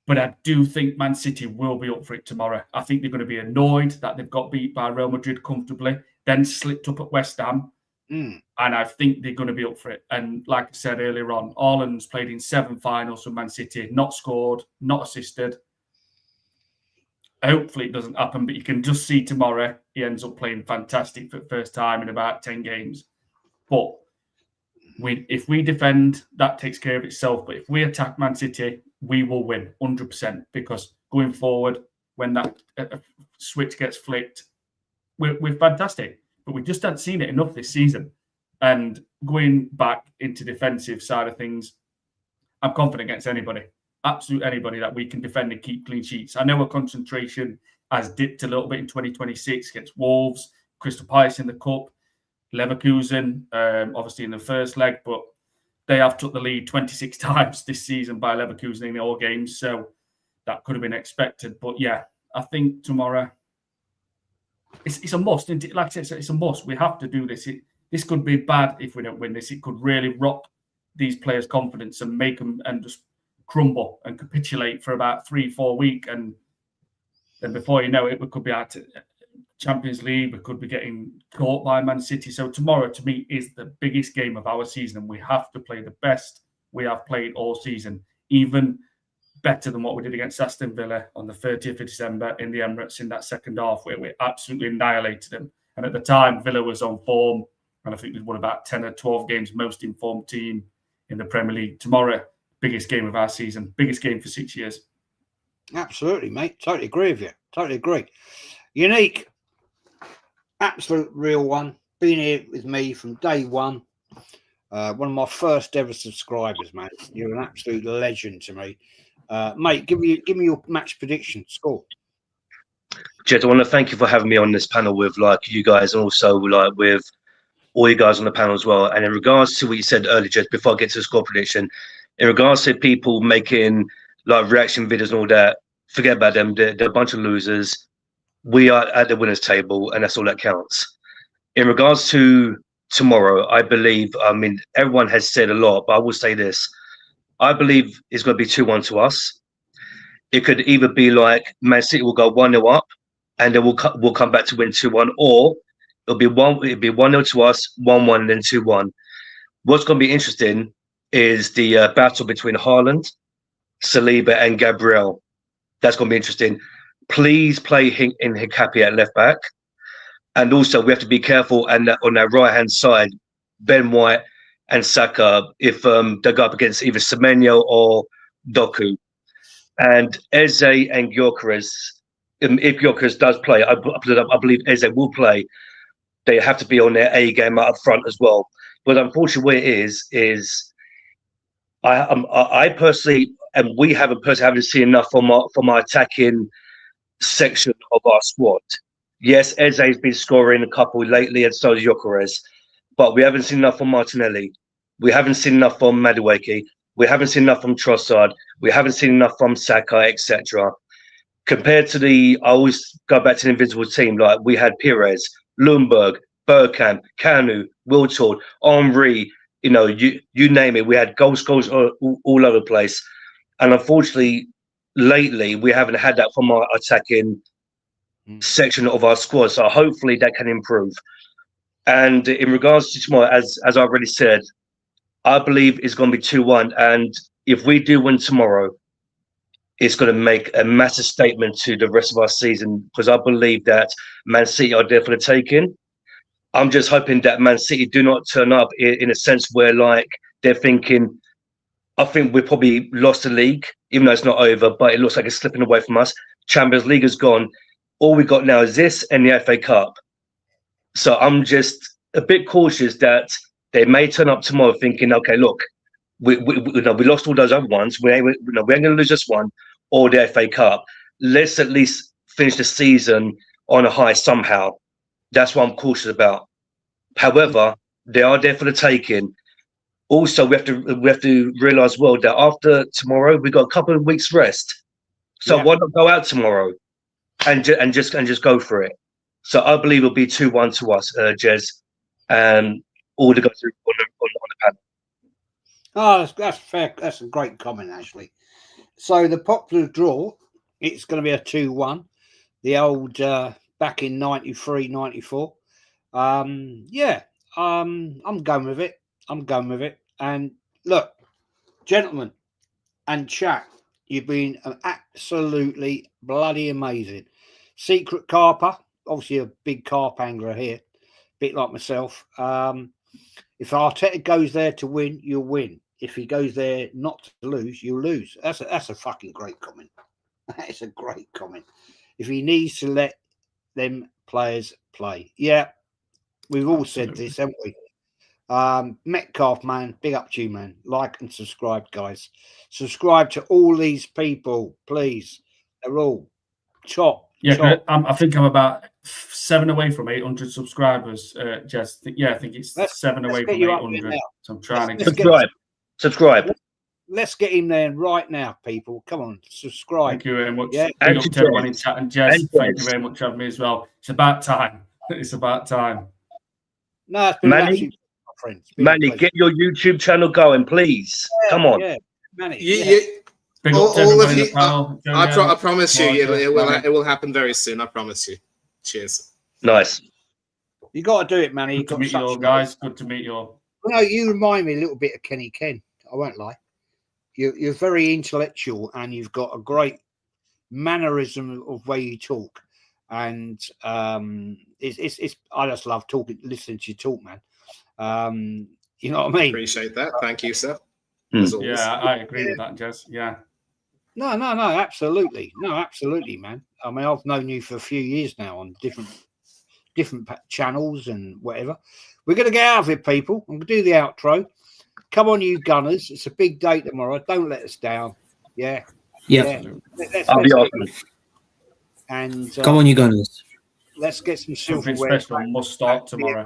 But I do think Man City will be up for it tomorrow. I think they're going to be annoyed that they've got beat by Real Madrid comfortably, then slipped up at West Ham. And I think they're going to be up for it. And like I said earlier on, Haaland's played in 7 finals for Man City, not scored, not assisted. Hopefully it doesn't happen, but you can just see tomorrow he ends up playing fantastic for the first time in about 10 games. But if we defend, that takes care of itself. But if we attack Man City, we will win 100%, because going forward, when that switch gets flicked, we're fantastic. But we just haven't seen it enough this season. And going back into defensive side of things, I'm confident against anybody. Absolute anybody that we can defend and keep clean sheets. I know our concentration has dipped a little bit in 2026 against Wolves, Crystal Palace in the Cup, Leverkusen, obviously in the first leg, but they have took the lead 26 times this season by Leverkusen in all games, so that could have been expected. But yeah, I think tomorrow it's a must. Isn't it? Like I said, it's a must. We have to do this. This could be bad if we don't win this. It could really rock these players' confidence and make them and just crumble and capitulate for about 3-4 weeks, and then before you know it, we could be out to Champions League. We could be getting caught by Man City. So tomorrow, to me, is the biggest game of our season. We have to play the best we have played all season, even better than what we did against Aston Villa on the 30th of December in the Emirates in that second half, where we absolutely annihilated them. And at the time, Villa was on form, and I think we'd won about 10 or 12 games, most informed team in the Premier League. Tomorrow, biggest game of our season, biggest game for 6 years. Absolutely, mate. Totally agree with you. Totally agree. Unique, absolute real one. Been here with me from day one. One of my first ever subscribers, mate. You're an absolute legend to me. Mate, give me your match prediction score. Jed, I want to thank you for having me on this panel with like you guys, and also like with all you guys on the panel as well. And in regards to what you said earlier, Jed, before I get to the score prediction, In regards to people making like reaction videos and all that, forget about them. They're a bunch of losers. We are at the winners' table, and that's all that counts. In regards to tomorrow, I believe, I mean, everyone has said a lot, but I will say this. I believe it's going to be 2-1 to us. It could either be like Man City will go 1-0 up, and then we'll come back to win 2-1, or it'll be 1-0 to us, 1-1, and then 2-1. What's going to be interesting is the battle between Haaland, Saliba, and Gabriel. That's going to be interesting. Please play in Hikapi at left back. And also, we have to be careful. And on our right hand side, Ben White and Saka, if they go up against either Semenyo or Doku. And Eze and Gyökeres, if Gyökeres does play, I believe Eze will play. They have to be on their A game up front as well. But unfortunately, what it is I personally, and we haven't seen enough from our attacking section of our squad. Yes, Eze's been scoring a couple lately, and so has Gyökeres, but we haven't seen enough from Martinelli. We haven't seen enough from Madueke. We haven't seen enough from Trossard. We haven't seen enough from Saka, etc. Compared to I always go back to the invisible team. Like we had Pires, Lundberg, Bergkamp, Kanu, Wiltord, Henry. You know, you name it. We had goals all over the place, and unfortunately, lately we haven't had that from our attacking section of our squad. So hopefully that can improve. And in regards to tomorrow, as I already said, I believe it's going to be 2-1. And if we do win tomorrow, it's going to make a massive statement to the rest of our season, because I believe that Man City are there for the taking. I'm just hoping that Man City do not turn up in a sense where like they're thinking, I think we probably lost the league, even though it's not over, but it looks like it's slipping away from us. Champions League is gone. All we got now is this and the FA Cup. So I'm just a bit cautious that they may turn up tomorrow thinking, okay, look, we lost all those other ones. We ain't going to lose this one or the FA Cup. Let's at least finish the season on a high somehow. That's what I'm cautious about. However, they are there for the taking. Also, we have to realise well that after tomorrow we got a couple of weeks rest. So why not go out tomorrow and just go for it? So I believe it'll be 2-1 to us, Jez, and all the guys on the panel. Oh, that's fair. That's a great comment, actually. So the popular draw, it's going to be a 2-1. The old back in 93, 94. I'm going with it. And look, gentlemen and chat, you've been absolutely bloody amazing. Secret carper, obviously a big carp angler here, a bit like myself. If Arteta goes there to win, you'll win. If he goes there not to lose, you'll lose. That's a fucking great comment. That is a great comment. If he needs to let them players play. Yeah, we've all said this, haven't we? Metcalf, man, big up to you, man. Like and subscribe, guys. Subscribe to all these people, please. They're all top. I think I'm about 7 away from 800 subscribers, Jess. I think it's 7 away from 800. So I'm trying to subscribe. Let's get him there right now, people. Come on, subscribe. Thank you very much. Yeah. Big up to everyone in chat, and Jess, thank you very much for having me as well. It's about time. It's about time. No, it's been Manny, friends. Manny, get your YouTube channel going, please. Come on. Yeah, Manny. All of you, I promise you, it will happen very soon. I promise you. Cheers. Nice. You got to do it, Manny. Good to meet you all, guys. Good to meet you all. No, you remind me a little bit of Kenny Ken. I won't lie. You're very intellectual, and you've got a great mannerism of way you talk. And it's I just love listening to you talk, man. You know what I mean? Appreciate that. Thank you, sir. Yeah, I agree with that, Jess. Yeah. No, absolutely. No, absolutely, man. I mean, I've known you for a few years now on different channels and whatever. We're going to get out of it, people. I'm going to do the outro. Come on, you Gunners. It's a big day tomorrow. Don't let us down. Yeah. I'll be awesome. And come on, you Gunners. Let's get some Something silverware. special must start tomorrow.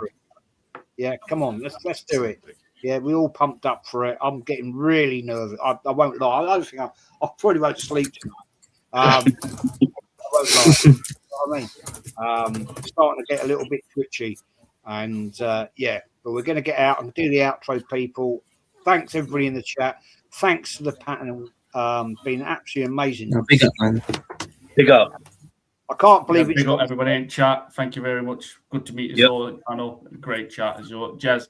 Yeah, come on. Let's do it. Yeah, we all pumped up for it. I'm getting really nervous. I won't lie. I don't think I probably won't sleep tonight. I won't lie. You know what I mean? Starting to get a little bit twitchy. And yeah, but we're going to get out and do the outro, people. Thanks, everybody in the chat. Thanks to the panel. Been absolutely amazing. No, big up, man. Big up. I can't believe Big up everybody in chat. Thank you very much. Good to meet us all. I know, great chat as well. Jez,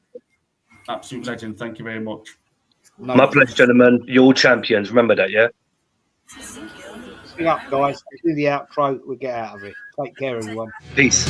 absolute legend. Thank you very much. My pleasure, gentlemen. You're all champions. Remember that, yeah? Big up, guys. Do the outro. We'll get out of it. Take care, everyone. Peace.